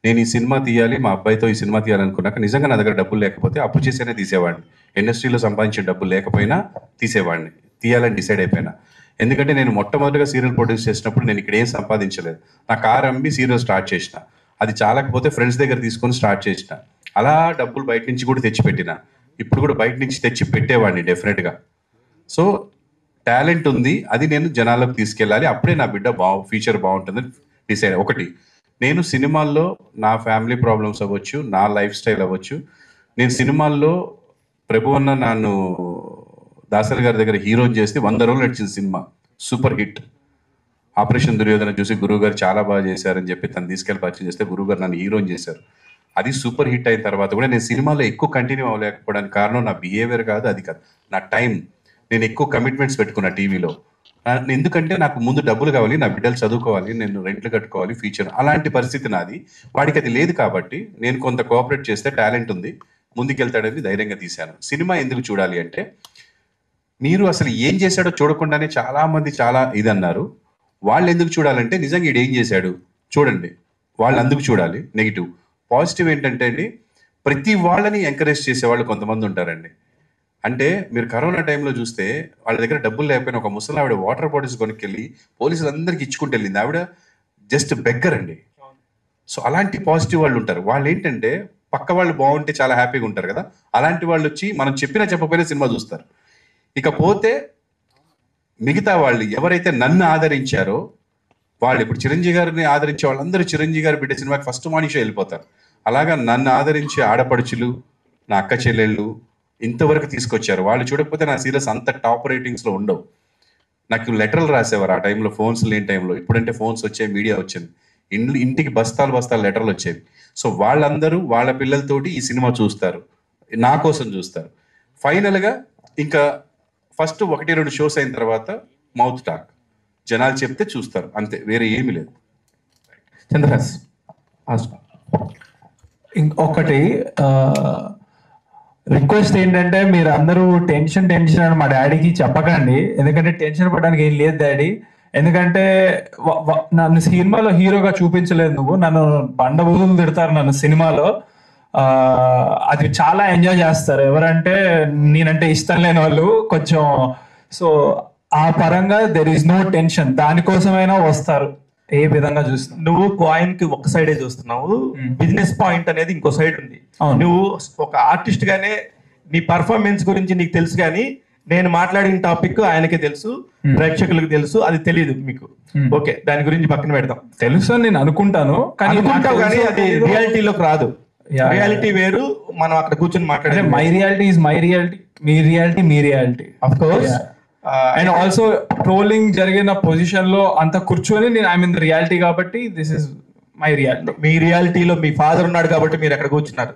నేను ఈ సినిమా తీయాలి, మా అబ్బాయితో ఈ సినిమా తీయాలనుకున్నాక నిజంగా నా దగ్గర డబ్బులు లేకపోతే అప్పు చేసేనే తీసేవాడిని. ఇండస్ట్రీలో సంపాదించిన డబ్బులు లేకపోయినా తీసేవాడిని, తీయాలని డిసైడ్ అయిపోయినా. ఎందుకంటే నేను మొట్టమొదటిగా సీరియల్ ప్రొడ్యూస్ చేసినప్పుడు నేను ఇక్కడ ఏం సంపాదించలేదు. నా కారు అమ్మి సీరియల్ స్టార్ట్ చేసిన, అది చాలకపోతే ఫ్రెండ్స్ దగ్గర తీసుకొని స్టార్ట్ చేసిన. అలా డబ్బులు బయట నుంచి కూడా తెచ్చిపెట్టిన, ఇప్పుడు కూడా బయట నుంచి తెచ్చి పెట్టేవాడిని డెఫినెట్గా. సో టాలెంట్ ఉంది, అది నేను జనాలకు తీసుకెళ్ళాలి, అప్పుడే నా బిడ్డ ఫ్యూచర్ బాగుంటుందని డిసైడ్. ఒకటి, నేను సినిమాల్లో నా ఫ్యామిలీ ప్రాబ్లమ్స్ అవ్వచ్చు, నా లైఫ్ స్టైల్ అవ్వచ్చు. నేను సినిమాల్లో ప్రభు అన్న నన్ను దాసరి గారి దగ్గర హీరోని చేస్తే 100 రోజులు నడిచింది cinema, super hit. Operation Duryodhana చూసి గురువు గారు చాలా బాగా చేశారని చెప్పి తను తీసుకెళ్ళి పరిచయం చేస్తే గురువు గారు నన్ను హీరోని చేశారు. అది సూపర్ హిట్ అయిన తర్వాత కూడా నేను సినిమాలో ఎక్కువ కంటిన్యూ అవ్వలేకపోవడానికి కారణం నా బిహేవియర్ కాదు, అది కాదు, నా టైం. నేను ఎక్కువ కమిట్మెంట్స్ పెట్టుకున్నా టీవీలో. ఎందుకంటే నాకు ముందు డబ్బులు కావాలి, నా బిడ్డలు చదువుకోవాలి, నేను రెంట్లు కట్టుకోవాలి, ఫ్యూచర్. అలాంటి పరిస్థితి నాది. వాడికి అది లేదు కాబట్టి నేను కొంత కోఆపరేట్ చేస్తే టాలెంట్ ఉంది, ముందుకెళ్తాడని ధైర్యంగా తీశాను. సినిమా ఎందుకు చూడాలి అంటే, మీరు అసలు ఏం చేశాడో చూడకుండానే చాలా మంది చాలా ఇదన్నారు. వాళ్ళు ఎందుకు చూడాలంటే నిజంగా ఈడు ఏం చేశాడు చూడండి, వాళ్ళు అందుకు చూడాలి. నెగిటివ్. పాజిటివ్ ఏంటంటే అండి, ప్రతి వాళ్ళని ఎంకరేజ్ చేసేవాళ్ళు కొంతమంది ఉంటారండి. అంటే మీరు కరోనా టైంలో చూస్తే వాళ్ళ దగ్గర డబ్బులు లేకపోయినా ఒక ముసలి ఆవిడ వాటర్ బాటిల్స్ కొనుక్కెళ్ళి పోలీసులందరికీ ఇచ్చుకుంటూ వెళ్ళింది. ఆవిడ జస్ట్ బెగ్గర్ అండి. సో అలాంటి పాజిటివ్ వాళ్ళు ఉంటారు. వాళ్ళు ఏంటంటే పక్క వాళ్ళు బాగుంటే చాలా హ్యాపీగా ఉంటారు కదా, అలాంటి వాళ్ళు వచ్చి మనం చెప్పినా చెప్పకపోయినా సినిమా చూస్తారు. ఇకపోతే మిగతా వాళ్ళు ఎవరైతే నన్ను ఆదరించారో వాళ్ళు ఇప్పుడు చిరంజీవి గారిని ఆదరించే వాళ్ళందరూ చిరంజీవి గారి బిడ్డ సినిమాకి ఫస్ట్ మార్నింగ్ షో వెళ్ళిపోతారు. అలాగా నన్ను ఆదరించే ఆడపడుచులు, నా అక్క చెల్లెళ్ళు ఇంతవరకు తీసుకొచ్చారు. వాళ్ళు చూడకపోతే నా సీరియస్ అంత టాప్ రేటింగ్స్లో ఉండవు. నాకు లెటర్లు రాసేవారు ఆ టైంలో, ఫోన్స్ లేని టైంలో. ఇప్పుడంటే ఫోన్స్ వచ్చాయి, మీడియా వచ్చింది, ఇంటికి బస్తాలు లెటర్లు వచ్చేవి. సో వాళ్ళందరూ వాళ్ళ పిల్లలతోటి ఈ సినిమా చూస్తారు, నా కోసం చూస్తారు. ఫైనల్గా ఇంకా ఫస్ట్ 1-2 షోస్ అయిన తర్వాత మౌత్ టాక్, జనాలు చెప్తే చూస్తారు, అంతే, వేరే ఏమీ లేదు. చంద్రహాస్ ఇంకొకటి రిక్వెస్ట్ ఏంటంటే, మీరు అందరూ టెన్షన్ అని మా డాడీకి చెప్పకండి, ఎందుకంటే టెన్షన్ పడడానికి ఏం లేదు డాడీ. ఎందుకంటే నన్ను సినిమాలో హీరోగా చూపించలేదు నువ్వు, నన్ను బండబూతులు తిడతారు నన్ను సినిమాలో. అది చాలా ఎంజాయ్ చేస్తారు ఎవరంటే నేనంటే ఇష్టం లేని వాళ్ళు కొంచెం. సో ఆ పరంగా దెర్ ఈస్ నో టెన్షన్, దానికోసమైనా వస్తారు. ఏ విధంగా చూస్తున్నావు నువ్వు కాయిన్ కి ఒక సైడే చూస్తున్నావు, బిజినెస్ పాయింట్ అనేది ఇంకో సైడ్ ఉంది. నువ్వు ఒక ఆర్టిస్ట్ గానే నీ పర్ఫార్మెన్స్ గురించి నీకు తెలుసు, కానీ నేను మాట్లాడిన టాపిక్ ఆయనకే తెలుసు, ప్రేక్షకులకు తెలుసు, అది తెలియదు మీకు. ఓకే, దాని గురించి పక్కన పెడదాం. తెలుసు అని నేను అనుకుంటాను, కానీ అది రియాలిటీలోకి రాదు. రియాలిటీ వేరు, మనం అక్కడ కూర్చొని మాట్లాడే my reality is my reality, మీ రియాలిటీ మీ reality. Of course. And also trolling జరిగిన పొజిషన్ లో అంత కూర్చొని నేను ఐ మీన్ రియాలిటీ, కాబట్టి దిస్ ఇస్ మై రియాలిటీ. మీ రియాలిటీలో మీ ఫాదర్ ఉన్నాడు కాబట్టి మీరు అక్కడ కూర్చున్నారు.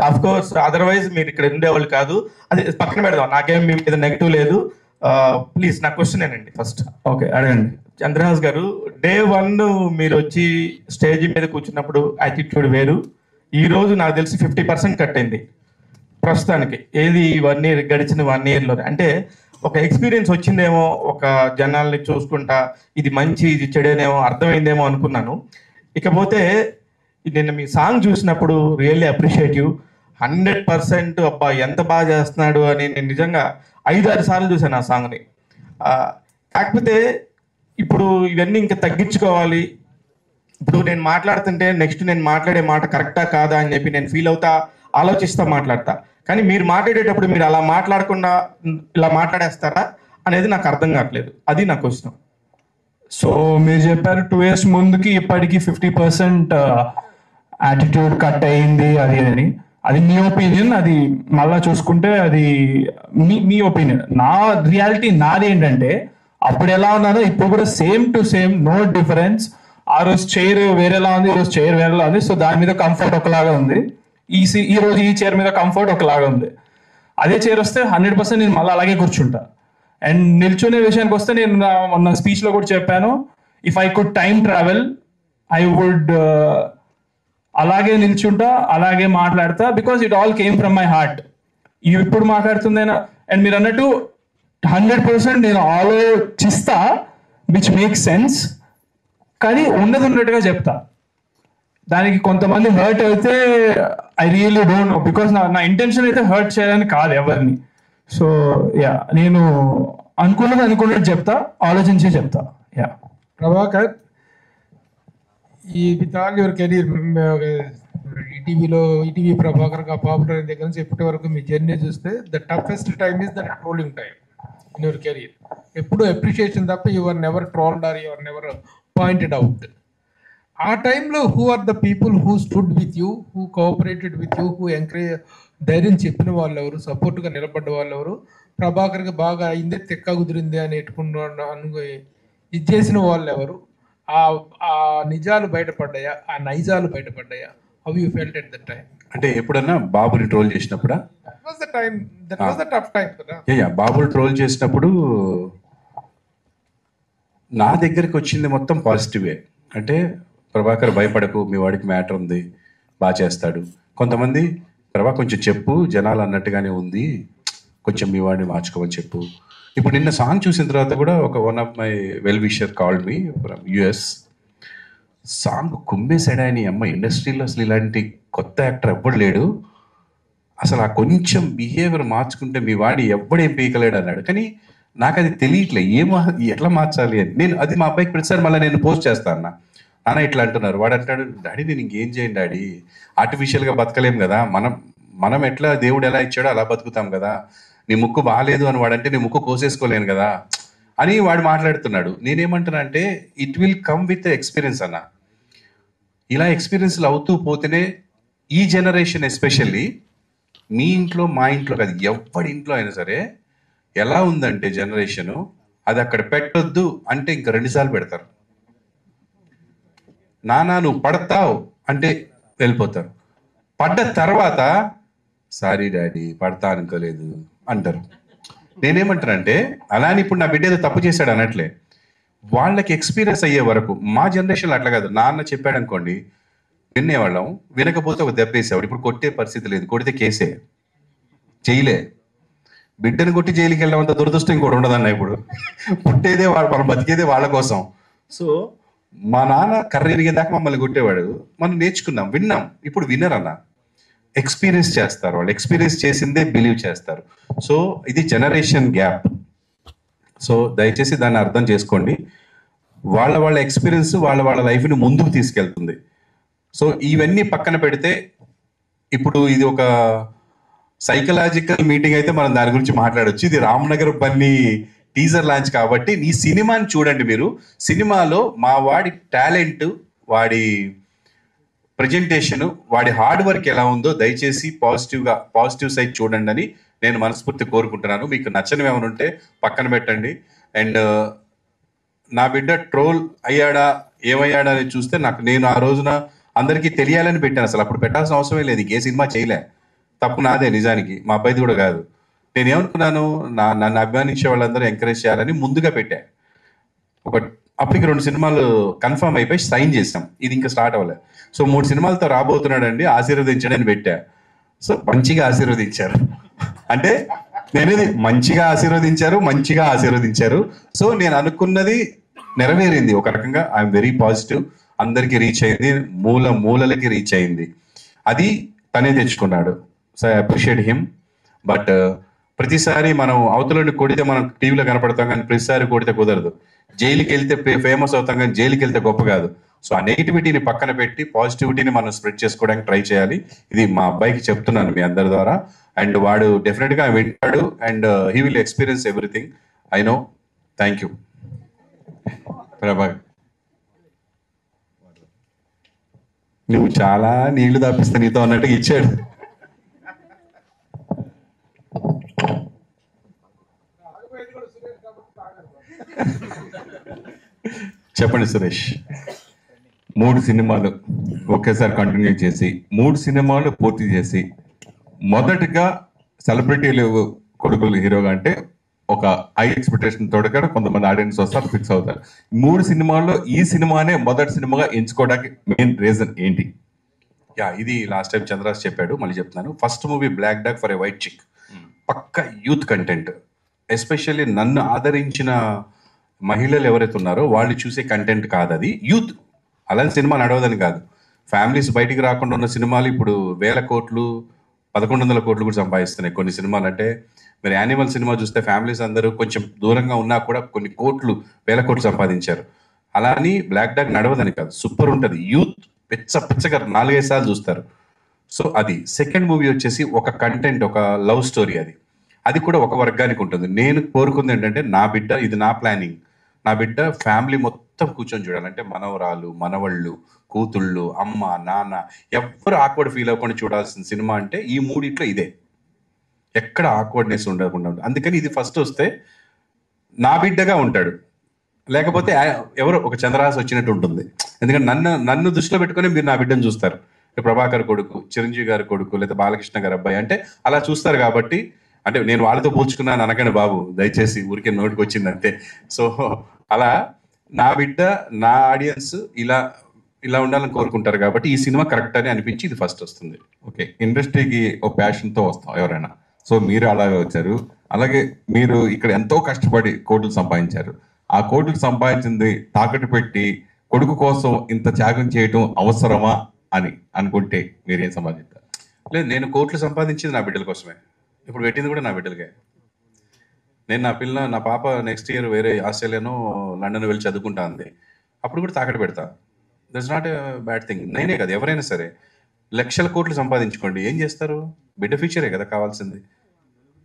ఆఫ్ కోర్స్, అదర్వైజ్ మీరు ఇక్కడ ఉండేవాళ్ళు కాదు. అది పక్కన పెడదాం, నాకేం మీ మీద నెగిటివ్ లేదు. ప్లీజ్ నా క్వశ్చన్ ఏనండి ఫస్ట్. ఓకే, అడగండి. చంద్రహాస్ గారు, Day 1 మీరు వచ్చి స్టేజ్ మీద కూర్చున్నప్పుడు యాటిట్యూడ్ వేరు. ఈ రోజు నాకు తెలిసి 50% కట్ అయింది ప్రస్తుతానికి. ఏది 1 year గడిచిన 1 yearలో అంటే ఒక ఎక్స్పీరియన్స్ వచ్చిందేమో, ఒక జనాల్ని చూసుకుంటా ఇది మంచి ఇది చెడేనేమో అర్థమైందేమో అనుకున్నాను. ఇకపోతే నేను మీ సాంగ్ చూసినప్పుడు రియల్లీ అప్రిషియేట్ యూ 100%. అబ్బా ఎంత బాగా చేస్తున్నాడు అని నేను నిజంగా 5-6 సార్లు చూసాను ఆ సాంగ్ని. కాకపోతే ఇప్పుడు ఇవన్నీ ఇంకా తగ్గించుకోవాలి. ఇప్పుడు నేను మాట్లాడుతుంటే నెక్స్ట్ నేను మాట్లాడే మాట కరెక్టా కాదా అని చెప్పి నేను ఫీల్ అవుతా, ఆలోచిస్తా మాట్లాడతా. కానీ మీరు మాట్లాడేటప్పుడు మీరు అలా మాట్లాడకుండా ఇలా మాట్లాడేస్తారా అనేది నాకు అర్థం కావట్లేదు. అది నా క్వశ్చన్. సో మీరు చెప్పారు 2 years ముందుకి ఇప్పటికి 50% యాటిట్యూడ్ కట్ అయింది అది అని. అది మీ ఒపీనియన్, అది మళ్ళా చూసుకుంటే అది మీ ఒపీనియన్. నా రియాలిటీ నాది ఏంటంటే, అప్పుడు ఎలా ఉన్నానో ఇప్పుడు కూడా same to same, no difference. ఆ రోజు చైర్ వేరేలా ఉంది, ఈ రోజు చైర్ వేరేలా ఉంది. సో దాని మీద కంఫర్ట్ ఒకలాగా ఉంది, ఈ రోజు ఈ చైర్ మీద కంఫర్ట్ ఒకలాగా ఉంది. అదే చైర్ వస్తే 100% నేను మళ్ళీ అలాగే కూర్చుంటా. అండ్ నిల్చునే విషయానికి వస్తే నేను మొన్న స్పీచ్లో కూడా చెప్పాను, if I could time travel I would అలాగే నిల్చుంటా, అలాగే మాట్లాడతా, because it all came from my heart. ఇప్పుడు మాట్లాడుతుందేనా అండ్ మీరు అన్నట్టు 100% నేను ఆలోచిస్తా, విచ్ మేక్స్ సెన్స్, కానీ ఉన్నట్టుగా చెప్తా. దానికి కొంతమంది హర్ట్ అయితే I really don't know, because నా ఇంటెన్షన్ అయితే హర్ట్ చేయాలని కాదు ఎవరిని. సో యా, నేను అనుకున్నట్టు చెప్తా, ఆలోచించే చెప్తా. యా ప్రభాకర్, ఈ with all your career, ETV ప్రభాకర్గా పాపులర్ అయిన దగ్గర నుంచి ఇప్పటి వరకు మీ జర్నీ చూస్తే the toughest time is the trolling time in your career. ఎప్పుడు అప్రిషియేషన్ తప్ప your never trolled or your never pointed out. ఆ టైంలో who are the people who stood with you, who cooperated with you, who encourage, ధైర్యం చెప్పిన వాళ్ళు ఎవరు, సపోర్ట్గా నిలబడ్డ వాళ్ళు ఎవరు, ప్రభాకర్కి బాగా అయిందే తెక్క కుదిరింది అని ఇది చేసిన వాళ్ళు ఎవరు, ఆ నిజాలు బయటపడ్డాయా, ఆ నైజాలు బయటపడ్డాయా? How you felt at that time? అంటే ఎప్పుడన్నా బాబుని ట్రోల్ చేసినప్పుడా? బాబుని ట్రోల్ చేసినప్పుడు నా దగ్గరికి వచ్చింది మొత్తం పాజిటివే. అంటే ప్రభాకర్ భయపడకు, మీ వాడికి మ్యాటర్ ఉంది, బాగా చేస్తాడు. కొంతమంది ప్రభా కొంచెం చెప్పు, జనాలు అన్నట్టుగానే ఉంది, కొంచెం మీ వాడిని మార్చుకోమని చెప్పు. ఇప్పుడు నిన్న సాంగ్ చూసిన తర్వాత కూడా one of my well wisher called me from US. Song కుమ్మేశాడా అని, అమ్మ ఇండస్ట్రీలో అసలు ఇలాంటి కొత్త యాక్టర్ ఎవ్వడు లేడు, అసలు ఆ కొంచెం బిహేవియర్ మార్చుకుంటే మీ వాడి ఎవ్వడేం పీకలేడు అన్నాడు. కానీ నాకు అది తెలియట్లే, ఎట్లా మార్చాలి అని. నేను అది మా అబ్బాయికి ప్రతిసారి మళ్ళీ నేను పోస్ట్ చేస్తాను, నాన్న ఇట్లా అంటున్నారు. వాడు అంటాడు, డాడీ నేను ఇంకేం చేయండి డాడీ, ఆర్టిఫిషియల్గా బతకలేం కదా, మనం ఎట్లా దేవుడు ఎలా ఇచ్చాడో అలా బతుకుతాం కదా, నీ ముక్కు బాగాలేదు అని వాడంటే నీ ముక్కు కోసేసుకోలేను కదా అని వాడు మాట్లాడుతున్నాడు. నేనేమంటున్నా అంటే it will come with experience అన్న. ఇలా ఎక్స్పీరియన్స్లు అవుతూ పోతేనే ఈ జనరేషన్ ఎస్పెషల్లీ మీ ఇంట్లో మా ఇంట్లో కాదు ఎవరి ఇంట్లో అయినా సరే ఎలా ఉందంటే జనరేషను అది అక్కడ పెట్టొద్దు అంటే ఇంకా 2 సార్లు పెడతారు. నానా నువ్వు పడతావు అంటే వెళ్ళిపోతారు. పడ్డ తర్వాత సారీ డాడీ పడతా అనుకోలేదు అంటారు. నేనేమంటానంటే అలానే ఇప్పుడు నా బిడ్డ ఏదో తప్పు చేశాడు అనట్లే, వాళ్ళకి ఎక్స్పీరియన్స్ అయ్యే వరకు. మా జనరేషన్లో అట్లా కాదు, నాన్న చెప్పాడు అనుకోండి వినేవాళ్ళం, వినకపోతే ఒక దెబ్బ వేసేవాడు. ఇప్పుడు కొట్టే పరిస్థితి లేదు, కొడితే కేసే, జైలే. బిడ్డను కొట్టి జైలుకి వెళ్ళమంత దురదృష్టం ఇంకోటి ఉండదన్న. ఇప్పుడు పుట్టేదే మనం బతికేదే వాళ్ళ కోసం. సో మా నాన్న కర్ర ఎరిగేదాకా మమ్మల్ని కొట్టేవాడు, మనం నేర్చుకున్నాం, విన్నాం. ఇప్పుడు వినరన్న, ఎక్స్పీరియన్స్ చేస్తారు. వాళ్ళు ఎక్స్పీరియన్స్ చేసిందే బిలీవ్ చేస్తారు. సో ఇది జనరేషన్ గ్యాప్. సో దయచేసి దాన్ని అర్థం చేసుకోండి. వాళ్ళ ఎక్స్పీరియన్స్ వాళ్ళ లైఫ్ని ముందుకు తీసుకెళ్తుంది. సో ఇవన్నీ పక్కన పెడితే ఇప్పుడు ఇది ఒక సైకలాజికల్ మీటింగ్ అయితే మనం దాని గురించి మాట్లాడొచ్చు. ఇది రామ్నగర్ బన్నీ టీజర్ లాంచ్ కాబట్టి ఈ సినిమాని చూడండి మీరు. సినిమాలో మా వాడి టాలెంట్, వాడి ప్రజెంటేషన్, వాడి హార్డ్ వర్క్ ఎలా ఉందో దయచేసి పాజిటివ్ సైడ్ చూడండి అని నేను మనస్ఫూర్తి కోరుకుంటున్నాను. మీకు నచ్చనివి ఏమైనా ఉంటే పక్కన పెట్టండి. అండ్ నా బిడ్డ ట్రోల్ అయ్యాడా ఏమయ్యాడా అని చూస్తే నేను ఆ రోజున అందరికీ తెలియాలని పెట్టాను. అసలు అప్పుడు పెట్టాల్సిన అవసరమే లేదు, ఇంకే సినిమా చేయలే. తప్పు నాదే నిజానికి, మా అబ్బాయిది కూడా కాదు. నేనేమనుకున్నాను, నన్ను అభిమానించే వాళ్ళందరూ ఎంకరేజ్ చేయాలని ముందుగా పెట్టా. అప్పటికి 2 సినిమాలు కన్ఫర్మ్ అయిపోయి సైన్ చేసాం, ఇది ఇంకా స్టార్ట్ అవ్వలేదు. సో 3 సినిమాలతో రాబోతున్నాడండి, ఆశీర్వదించండి అని పెట్టా. సో మంచిగా ఆశీర్వదించారు. అంటే నేనేది మంచిగా ఆశీర్వదించారు. సో నేను అనుకున్నది నెరవేరింది ఒక రకంగా. I'm very positive. అందరికీ రీచ్ అయింది, మూలలకి రీచ్ అయింది. అది తనే తెచ్చుకున్నాడు. So I appreciate him. But ప్రతిసారి మనం అవతలని కొడితే మనం టీవీలో కనపడతాం, కానీ ప్రతిసారి కొడితే కుదరదు. జైలుకి వెళ్తే ఫేమస్ అవుతాం, కానీ జైలుకి వెళ్తే గొప్ప కాదు. సో ఆ నెగిటివిటీని పక్కన పెట్టి పాజిటివిటీని మనం స్ప్రెడ్ చేసుకోవడానికి ట్రై చేయాలి. ఇది మా అబ్బాయికి చెప్తున్నాను మీ అందరి ద్వారా. అండ్ వాడు డెఫినెట్గా వింటాడు and he will experience everything. I know. Thank you. Prabhakar, నువ్వు చాలా నీళ్లు దాపిస్తా నీతో అన్నట్టుగా ఇచ్చాడు. చెప్పండి సురేష్. 3 సినిమాలు ఒకేసారి కంటిన్యూ చేసి 3 సినిమాలు పూర్తి చేసి మొదటిగా సెలబ్రిటీలు కొడుకులు హీరోగా అంటే ఒక హై ఎక్స్పెక్టేషన్ తోడుగా కొంతమంది ఆడియన్స్ వస్తారు, ఫిక్స్ అవుతారు. 3 సినిమాల్లో ఈ సినిమానే మొదటి సినిమాగా ఎంచుకోవడానికి మెయిన్ రీజన్ ఏంటి? ఇది లాస్ట్ టైం చంద్రాస్ చెప్పాడు, మళ్ళీ చెప్తున్నాను. First movie black dog for a white chick, పక్క యూత్ కంటెంట్. ఎస్పెషల్లీ నన్ను ఆదరించిన మహిళలు ఎవరైతే ఉన్నారో వాళ్ళు చూసే కంటెంట్ కాదు అది, యూత్. అలాంటి సినిమా నడవదని కాదు, ఫ్యామిలీస్ బయటికి రాకుండా ఉన్న సినిమాలు ఇప్పుడు 1000 కోట్లు 1100 కోట్లు కూడా సంపాదిస్తున్నాయి కొన్ని సినిమాలు. అంటే మీరు యానిమల్ సినిమా చూస్తే ఫ్యామిలీస్ అందరూ కొంచెం దూరంగా ఉన్నా కూడా కొన్ని కోట్లు 1000 కోట్లు సంపాదించారు. అలా అని బ్లాక్ డాగ్ నడవదని కాదు, సూపర్ ఉంటుంది. యూత్ పిచ్చగా 4-5 సార్లు చూస్తారు. సో అది. సెకండ్ మూవీ వచ్చేసి ఒక కంటెంట్, ఒక లవ్ స్టోరీ. అది కూడా ఒక వర్గానికి ఉంటుంది. నేను కోరుకుంది ఏంటంటే నా బిడ్డ, ఇది నా ప్లానింగ్, నా బిడ్డ ఫ్యామిలీ మొత్తం కూర్చొని చూడాలంటే మనవరాలు, మనవళ్ళు, కూతుళ్ళు, అమ్మ, నాన్న ఎవ్వరు ఆక్వర్డ్ ఫీల్ అవ్వకుండా చూడాల్సిన సినిమా అంటే ఈ 3 ఇదే. ఎక్కడ ఆక్వర్డ్నెస్ ఉండకుండా. అందుకని ఇది ఫస్ట్ వస్తే నా బిడ్డగా ఉంటాడు, లేకపోతే ఎవరో ఒక చంద్రహాస్ వచ్చినట్టు ఉంటుంది. ఎందుకంటే నన్ను దృష్టిలో పెట్టుకొని మీరు నా బిడ్డను చూస్తారు. ప్రభాకర్ కొడుకు, చిరంజీవి గారి కొడుకు, లేదా బాలకృష్ణ గారి అబ్బాయి అంటే అలా చూస్తారు. కాబట్టి అంటే నేను వాళ్ళతో పోల్చుకున్నాను అనకండి బాబు, దయచేసి, ఊరికే నోటికి వచ్చింది అంతే. సో అలా నా బిడ్డ, నా ఆడియన్స్ ఇలా ఉండాలని కోరుకుంటారు. కాబట్టి ఈ సినిమా కరెక్ట్ అని అనిపించి ఇది ఫస్ట్ వస్తుంది. ఓకే, ఇండస్ట్రీకి ఒక ప్యాషన్తో వస్తాం ఎవరైనా. సో మీరు అలాగే వచ్చారు, అలాగే మీరు ఇక్కడ ఎంతో కష్టపడి కోట్లు సంపాదించారు. ఆ కోట్లు సంపాదించింది తాకట్టు పెట్టి కొడుకు కోసం ఇంత త్యాగం చేయటం అవసరమా అని అనుకుంటే మీరేం సంపాదించారు? లేదు, నేను కోట్లు సంపాదించింది నా బిడ్డల కోసమే. ఇప్పుడు పెట్టింది కూడా నా బిడ్డలకే. నేను నా పాప నెక్స్ట్ ఇయర్ వేరే ఆస్ట్రేలియానో లండన్ వెళ్ళి చదువుకుంటా ఉంది, అప్పుడు కూడా తాకట్టు పెడతా. That's not a bad thing. నేనే కదా, ఎవరైనా సరే లక్షల కోట్లు సంపాదించుకోండి, ఏం చేస్తారు? బిడ్డ ఫ్యూచరే కదా కావాల్సింది.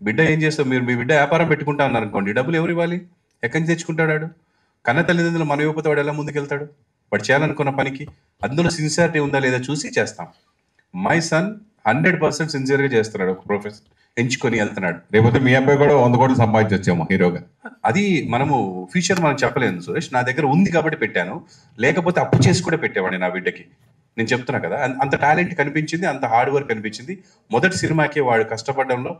బిడ్డ ఏం చేస్తారు? మీరు మీ బిడ్డ వ్యాపారం పెట్టుకుంటా అన్నారు అనుకోండి, డబ్బులు ఎవరు ఇవ్వాలి? ఎక్కడి నుంచి తెచ్చుకుంటాడు వాడు? కన్న తల్లిదండ్రులు మన ఇవ్వకపోతే వాడు ఎలా ముందుకెళ్తాడు? వాడు చేయాలనుకున్న పనికి అందులో సిన్సియారిటీ ఉందా లేదా చూసి చేస్తాం. మై సన్ 100% సిన్సియర్గా చేస్తున్నాడు, ఒక ప్రొఫెషన్ ఎంచుకొని వెళ్తున్నాడు. రేపొద్దు మీ అబ్బాయి కూడా 100 కోట్లు సంపాదించొచ్చేమో హీరోగా. అది మనము ఫ్యూచర్ మనం చెప్పలేదు సురేష్. నా దగ్గర ఉంది కాబట్టి పెట్టాను, లేకపోతే అప్పు చేసి కూడా పెట్టేవాడిని నా బిడ్డకి. నేను చెప్తున్నా కదా, అంత టాలెంట్ కనిపించింది, అంత హార్డ్ వర్క్ కనిపించింది. మొదటి సినిమాకే వాడు కష్టపడడంలో,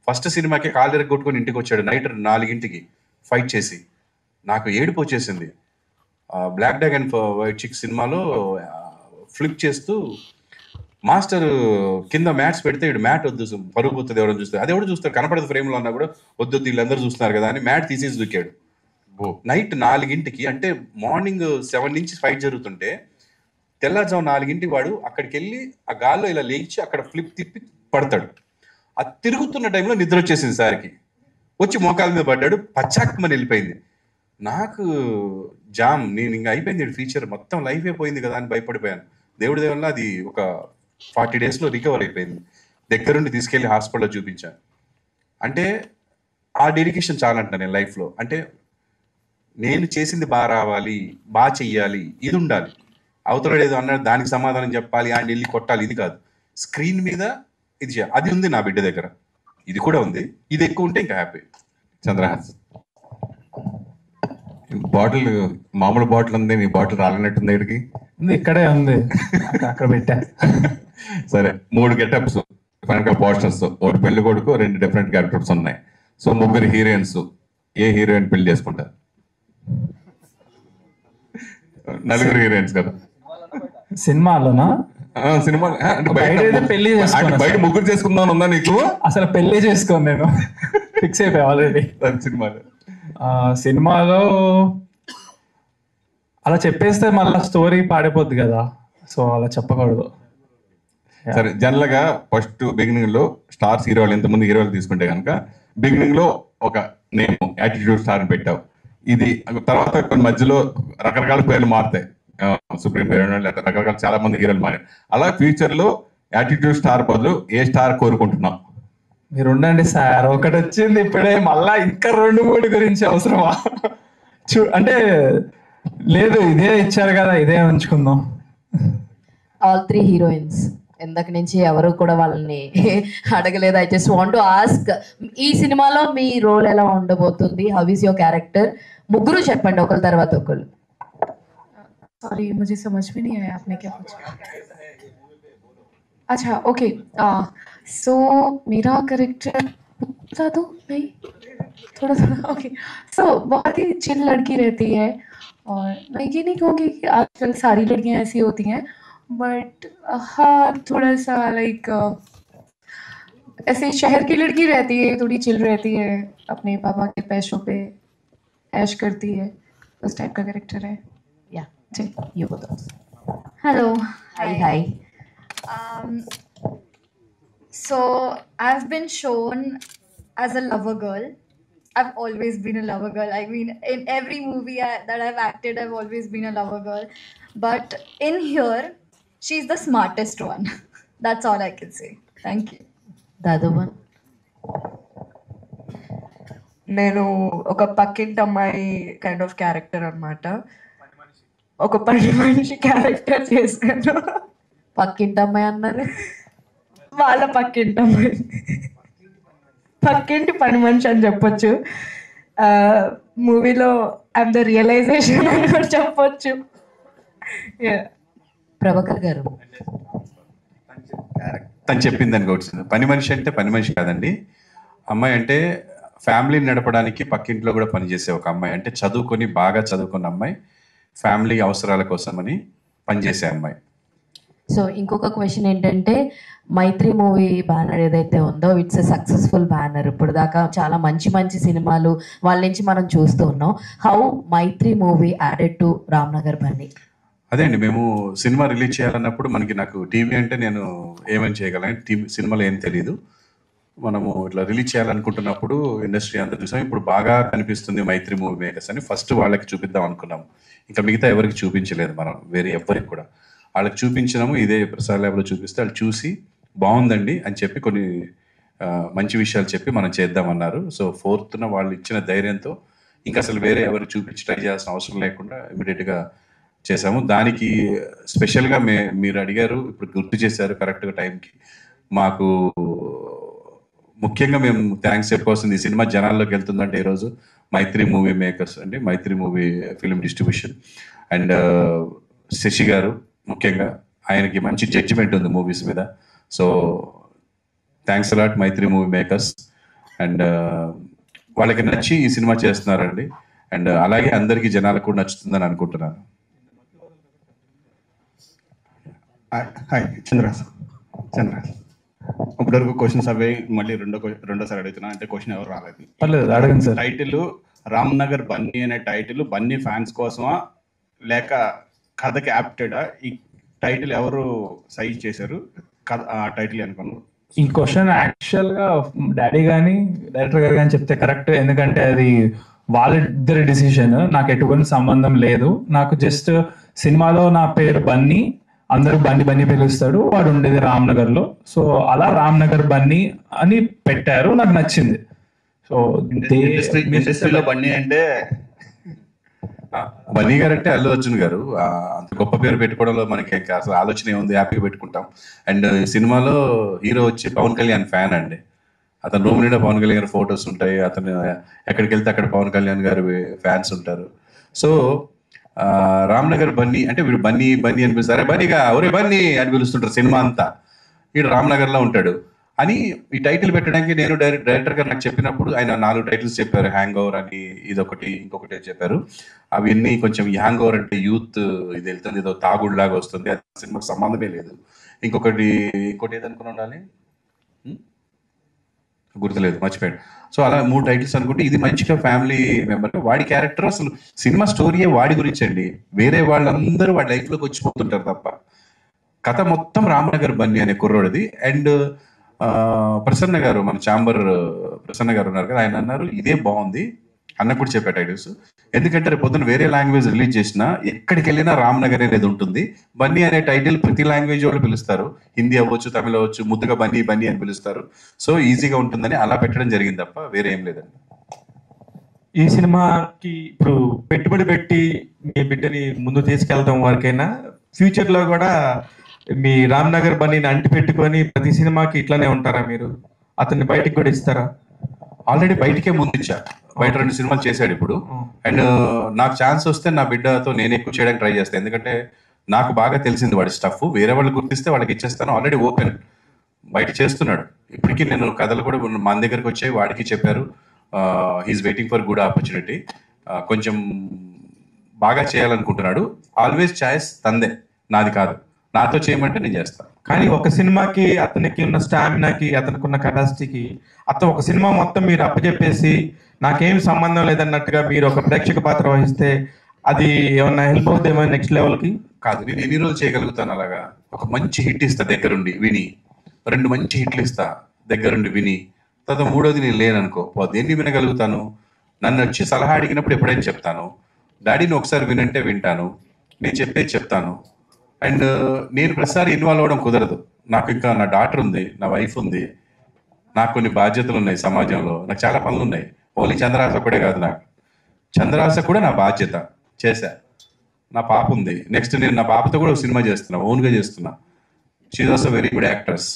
ఫస్ట్ సినిమాకే కాలు కొట్టుకొని ఇంటికి వచ్చాడు నైట్ 4 ఫైట్ చేసి. నాకు ఏడుపు వచ్చేసింది. బ్లాక్ డాగ్ అండ్ వైట్ చిక్ సినిమాలో ఫ్లిప్ చేస్తూ మాస్టర్ కింద మ్యాట్స్ పెడితే ఇడు మ్యాట్ వద్దు, పరుగు పోతుంది, ఎవరైనా చూస్తారు, అది ఎవరు చూస్తారు, కనపడదు ఫ్రేమ్లో అన్నా కూడా వద్దు వీళ్ళందరూ చూస్తున్నారు కదా అని మ్యాట్ తీసేసి దూకాడు. నైట్ 4 అంటే మార్నింగ్ 7 నుంచి ఫైట్ జరుగుతుంటే తెల్లారుజాము 4 వాడు అక్కడికి వెళ్ళి ఆ గాల్లో ఇలా లేచి అక్కడ ఫ్లిప్ తిప్పి పడతాడు. ఆ తిరుగుతున్న టైంలో నిద్ర వచ్చేసింది సార్కి, వచ్చి మోకాల మీద పడ్డాడు, పచ్చాక్మని వెళ్ళిపోయింది. నాకు జామ్, నేను ఇంకా అయిపోయింది ఫీచర్, మొత్తం లైఫ్ అయిపోయింది కదా అని భయపడిపోయాను. దేవుడి దేవుళ్ళ అది ఒక 40 డేస్లో రికవర్ అయిపోయింది. దగ్గరుండి తీసుకెళ్ళి హాస్పిటల్లో చూపించాను. అంటే ఆ డెడికేషన్ చాలంట నేను లైఫ్లో. అంటే నేను చేసింది బాగా రావాలి, బాగా చెయ్యాలి, ఇది ఉండాలి. అవతల ఏదో అన్నాడు దానికి సమాధానం చెప్పాలి, ఆయన వెళ్ళి కొట్టాలి, ఇది కాదు. స్క్రీన్ మీద ఇది చేయాలి, అది ఉంది నా బిడ్డ దగ్గర, ఇది కూడా ఉంది. ఇది ఎక్కువ ఉంటే ఇంకా హ్యాపీ. చంద్రహాస్ బాటిల్, మామూలు బాటిల్ ఉంది, నీ బాటిల్ రాలినట్టుంది ఇక్కడికి. ఇక్కడే ఉంది, అక్కడ పెట్టా. సరే, 3 గెటప్స్, వెనక పోస్టర్స్, ఒకటి పెళ్లి కొడుకు, 2 డిఫరెంట్ క్యారెక్టర్స్ ఉన్నాయి. సో 3 హీరోయిన్స్, ఏ హీరోయిన్ పెళ్లి చేసుకుంటారు? 4 హీరోయిన్స్ కదా సినిమాలోనా? సినిమా పెళ్లి బయట 3 చేసుకుందాం ఉందా నీకు? అసలు పెళ్లి చేసుకోను నేను, ఫిక్స్ అయిపోయా ఆల్రెడీ. సినిమాలో అలా చెప్పేస్తే మళ్ళీ స్టోరీ పాడిపోద్ది కదా, సో అలా చెప్పకూడదు. సరే, జనరల్ గా ఫస్ట్ బిగినింగ్ లో స్టార్స్ హీరోలు, ఎంతమంది హీరోలు తీసుకుంటే కనుక బిగినింగ్ లో ఒక నేమ్ యాటిట్యూడ్ స్టార్ అని పెట్టావు. ఇది తర్వాత కొన్ని మధ్యలో రకరకాల పేర్లు మారుతాయి, సుప్రీం పేరు, రకరకాల చాలా మంది హీరోలు మారారు. అలా ఫ్యూచర్ లో యాటిట్యూడ్ స్టార్ బదులు ఏ స్టార్ కోరుకుంటున్నాం? మీరు ఉండండి సార్, ఒకటి వచ్చింది ఇప్పుడే, మళ్ళా ఇంకా 2-3 గురించి అవసరమా? అంటే లేదు, ఇదే ఇచ్చారు కదా, ఇదే ఉంచుకుందాం. All 3 heroines. ఇందాక నుంచి ఎవరు కూడా వాళ్ళని అడగలేదు. I just want to ask, ఈ సినిమాలో మీ రోల్ ఎలా ఉండబోతుంది? How is your character? 3 చెప్పండి, ఒకరి తర్వాత ఒకరు. सॉरी मुझे समझ में नहीं आया आपने क्या पूछा. अच्छा ओके, सो मेरा कैरेक्टर बता दो नहीं थोड़ा थोड़ा. ओके, सो बहुत ही चिल लड़की रहती है, और मैं ये नहीं कहूँगी कि आजकल सारी लड़कियाँ ऐसी होती हैं, बट हाँ थोड़ा सा लाइक ऐसे शहर की लड़की रहती है, थोड़ी चिल रहती है, अपने पापा के पैसों पे ऐश करती है, उस टाइप का कैरेक्टर है. या you go first. Hello. Hi. So I've been shown as a lover girl. I've always been a lover girl. I mean, in every movie that I've acted, I've always been a lover girl. But in here, she's the smartest one. That's all I can say. Thank you. The other one. నేను ఒక పక్కింటి అమ్మాయి kind of character అన్నమాట. ఒక పని మనిషి character చేశాను. పక్కింటి అమ్మాయి అన్నారు, వాళ్ళ పక్కింటి అమ్మాయి, పక్కింటి పని మనిషి అని చెప్పొచ్చు. మూవీలో ఐమ్ ద రియలైజేషన్ అని కూడా చెప్పొచ్చు. ప్రభాకర్ గారు, తను చెప్పింది దానికి వచ్చింది. పని మనిషి అంటే పని మనిషి కాదండి, అమ్మాయి అంటే ఫ్యామిలీని నడపడానికి పక్కింట్లో కూడా పనిచేసే ఒక అమ్మాయి. అంటే చదువుకొని బాగా చదువుకున్న అమ్మాయి, ఫ్యామిలీ అవసరాల కోసమని పనిచేసే అమ్మాయి. సో ఇంకొక క్వశ్చన్ ఏంటంటే, మైత్రి మూవీ బ్యానర్ ఏదైతే ఉందో ఇట్స్ ఎ సక్సెస్ఫుల్ బ్యానర్. ఇప్పుడు దాకా చాలా మంచి మంచి సినిమాలు వాళ్ళ నుంచి మనం చూస్తూ ఉన్నాం. How Mythri movie added to Ramnagar Bunny? అదే అండి, మేము సినిమా రిలీజ్ చేయాలన్నప్పుడు నాకు టీవీ అంటే నేను ఏమని చేయగలను, టీవీ సినిమాలో ఏం తెలియదు. మనము ఇట్లా రిలీజ్ చేయాలనుకుంటున్నప్పుడు ఇండస్ట్రీ అంతా చూసాం, ఇప్పుడు బాగా కనిపిస్తుంది మైత్రి మూవీ మేకర్స్ అని ఫస్ట్ వాళ్ళకి చూపిద్దాం అనుకున్నాము. ఇంకా మిగతా ఎవరికి చూపించలేదు మనం, వేరే ఎవరికి కూడా. వాళ్ళకి చూపించినాము, ఇదే ప్రసాద్ ల్యాబ్లో చూపిస్తే వాళ్ళు చూసి బాగుందండి అని చెప్పి కొన్ని మంచి విషయాలు చెప్పి మనం చేద్దామన్నారు. సో 4th వాళ్ళు ఇచ్చిన ధైర్యంతో ఇంకా అసలు వేరే ఎవరు చూపించి ట్రై చేయాల్సిన అవసరం లేకుండా ఇమీడియట్గా చేసాము. దానికి స్పెషల్గా మీరు అడిగారు, ఇప్పుడు గుర్తు చేశారు కరెక్ట్గా టైంకి. మాకు ముఖ్యంగా మేము థ్యాంక్స్ చెప్పుకోవాల్సింది, ఈ సినిమా జనాల్లోకి వెళ్తుందంటే ఈరోజు మైత్రి మూవీ మేకర్స్ అండి, Mythri movie film distribution and Sasi గారు ముఖ్యంగా, ఆయనకి మంచి జడ్జిమెంట్ ఉంది మూవీస్ మీద. So thanks a lot Mythri movie makers. And వాళ్ళకి నచ్చి ఈ సినిమా చేస్తున్నారండి. అండ్ అలాగే అందరికీ జనాలకు కూడా నచ్చుతుందని అనుకుంటున్నాను. హాయ్ చంద్రాస్. ఇప్పటివరకు క్వశ్చన్స్ అవే, మళ్ళీ రెండోసారి అడుగుతున్నా. అంటే క్వశ్చన్ ఎవరు రాలేదు. పర్లేదు, అడగండి సార్. టైటిల్ రామ్ నగర్ బన్నీ అనే టైటిల్ బన్నీ ఫ్యాన్స్ కోసమా లేక కథకి యాప్టెడా? ఈ టైటిల్ ఎవరు సైజ్ చేశారు ఆ టైటిల్ అనుకున్నారు? ఈ క్వశ్చన్ యాక్చువల్గా డాడీ కానీ డైరెక్టర్ గారు కానీ చెప్తే కరెక్ట్, ఎందుకంటే అది వాళ్ళిద్దరి డిసిషన్, నాకు ఎటువంటి సంబంధం లేదు. నాకు జస్ట్ సినిమాలో నా పేరు బన్నీ, అందరూ బన్నీ బన్నీ పిలుస్తాడు, వాడు ఉండేది రామ్నగర్ లో, సో అలా రామ్నగర్ బన్నీ అని పెట్టారు, నాకు నచ్చింది. సో ఇండస్ట్రీలో బన్నీ అంటే బన్నీ గారు అంటే అల్లు అర్జున్ గారు, అంత గొప్ప పేరు పెట్టుకోవడంలో మనకి అసలు ఆలోచన ఏముంది, హ్యాపీగా పెట్టుకుంటాం. అండ్ సినిమాలో హీరో వచ్చి పవన్ కళ్యాణ్ ఫ్యాన్ అండి. అతను రూమ్ నిండా పవన్ కళ్యాణ్ గారి ఫొటోస్ ఉంటాయి, అతను ఎక్కడికి వెళ్తే అక్కడ పవన్ కళ్యాణ్ గారి ఫ్యాన్స్ ఉంటారు. సో రామ్నగర్ బన్నీ అంటే వీడు బన్నీ బన్నీ అని పిలుస్తారు, బన్నీగా ఒరే బన్నీ అని పిలుస్తుంటారు సినిమా అంతా. వీడు రామ్నగర్లో ఉంటాడు అని ఈ టైటిల్ పెట్టడానికి నేను డైరెక్టర్ గారు నాకు చెప్పినప్పుడు ఆయన 4 టైటిల్స్ చెప్పారు. హ్యాంగ్ ఓవర్ అని, ఇదొకటి, ఇంకొకటి చెప్పారు. అవన్నీ కొంచెం ఈ హ్యాంగ్ ఓవర్ అంటే యూత్ ఇది వెళ్తుంది, ఏదో తాగుడులాగా వస్తుంది, అది సినిమాకి సంబంధమే లేదు. ఇంకొకటి ఏదనుకుని ఉండాలి, గుర్తులేదు, మర్చిపోయాడు. సో అలా 3 టైటిల్స్ అనుకుంటే ఇది మంచిగా ఫ్యామిలీ మెంబర్. వాడి క్యారెక్టర్ అసలు సినిమా స్టోరీయే వాడి గురించి అండి. వేరే వాళ్ళందరూ వాడి లైఫ్లోకి వచ్చిపోతుంటారు తప్ప కథ మొత్తం రామ్నగర్ బన్నీ అనే కుర్రోడిది. అండ్ ప్రసన్న గారు, మన ఛాంబర్ ప్రసన్న గారు ఉన్నారు కదా, ఆయన అన్నారు ఇదే బాగుంది అన్న కూడా చెప్పే టైటిల్స్. ఎందుకంటే రేపు పొద్దున వేరే లాంగ్వేజ్ రిలీజ్ చేసినా ఎక్కడికి వెళ్ళినా రామ్నగర్ అనేది ఉంటుంది. బన్నీ అనే టైటిల్ ప్రతి లాంగ్వేజ్ వాళ్ళు పిలుస్తారు, హిందీ అవ్వచ్చు, తమిళ అవ్వచ్చు, ముద్దుగా బన్నీ బన్నీ అని పిలుస్తారు. సో ఈజీగా ఉంటుందని అలా పెట్టడం జరిగింది తప్ప వేరే ఏం లేదండి. ఈ సినిమాకి ఇప్పుడు పెట్టుబడి పెట్టి మీ బిడ్డని ముందు తీసుకెళ్తాం వరకైనా, ఫ్యూచర్ లో కూడా మీ రామ్నగర్ బన్నీని అంటి పెట్టుకొని ప్రతి సినిమాకి ఇట్లానే ఉంటారా మీరు? అతన్ని బయటికి కూడా ఇస్తారా? ఆల్రెడీ బయటికే ముందు ఇచ్చా, బయట 2 సినిమాలు చేశాడు ఇప్పుడు. అండ్ నాకు ఛాన్స్ వస్తే నా బిడ్డతో నేను ఎక్కువ చేయడానికి ట్రై చేస్తాను, ఎందుకంటే నాకు బాగా తెలిసింది వాడి స్టఫ్. వేరే వాళ్ళు గుర్తిస్తే వాళ్ళకి ఇచ్చేస్తాను. ఆల్రెడీ ఓపెన్ బయట చేస్తున్నాడు. ఇప్పటికీ నేను కథలు కూడా మన దగ్గరకు వచ్చాయి, వాడికి చెప్పారు. He's waiting for good opportunity. కొంచెం బాగా చేయాలనుకుంటున్నాడు. ఆల్వేస్ చాయిస్ తందే, నాది కాదు. నాతో చేయమంటే నేను చేస్తాను. కానీ ఒక సినిమాకి అతనికి ఉన్న స్టామినాకి, అతనికి ఉన్న కెపాసిటీకి, అతను ఒక సినిమా మొత్తం మీరు అప్పచెప్పేసి నాకేం సంబంధం లేదన్నట్టుగా మీరు ఒక ప్రేక్షక పాత్ర వహిస్తే అది ఏమన్నా హెల్ప్ అవుతుందేమో నెక్స్ట్ లెవెల్కి? కాదు, నేను ఎన్ని రోజులు చేయగలుగుతాను అలాగా? ఒక మంచి హిట్ ఇస్తా దగ్గరుండి విని, 2 మంచి హిట్లు ఇస్తా దగ్గరుండి విని, తర్వాత 3వది నేను లేననుకో, దేన్ని వినగలుగుతాను? నన్ను వచ్చి సలహా అడిగినప్పుడు ఎప్పుడైనా చెప్తాను, డాడీని ఒకసారి వినంటే వింటాను, నేను చెప్పేది చెప్తాను. అండ్ నేను ప్రతిసారి ఇన్వాల్వ్ అవ్వడం కుదరదు. నాకు ఇంకా నా డాటర్ ఉంది, నా వైఫ్ ఉంది, నాకు కొన్ని బాధ్యతలు ఉన్నాయి సమాజంలో, నాకు చాలా పనులు ఉన్నాయి. ఓన్లీ చంద్రహాస కూడా కాదు, నాకు చంద్రహాస కూడా నా బాధ్యత చేశా. నా పాప ఉంది, నెక్స్ట్ నేను నా పాపతో కూడా ఒక సినిమా చేస్తున్నా, ఓన్గా చేస్తున్నా. She's also very good actress.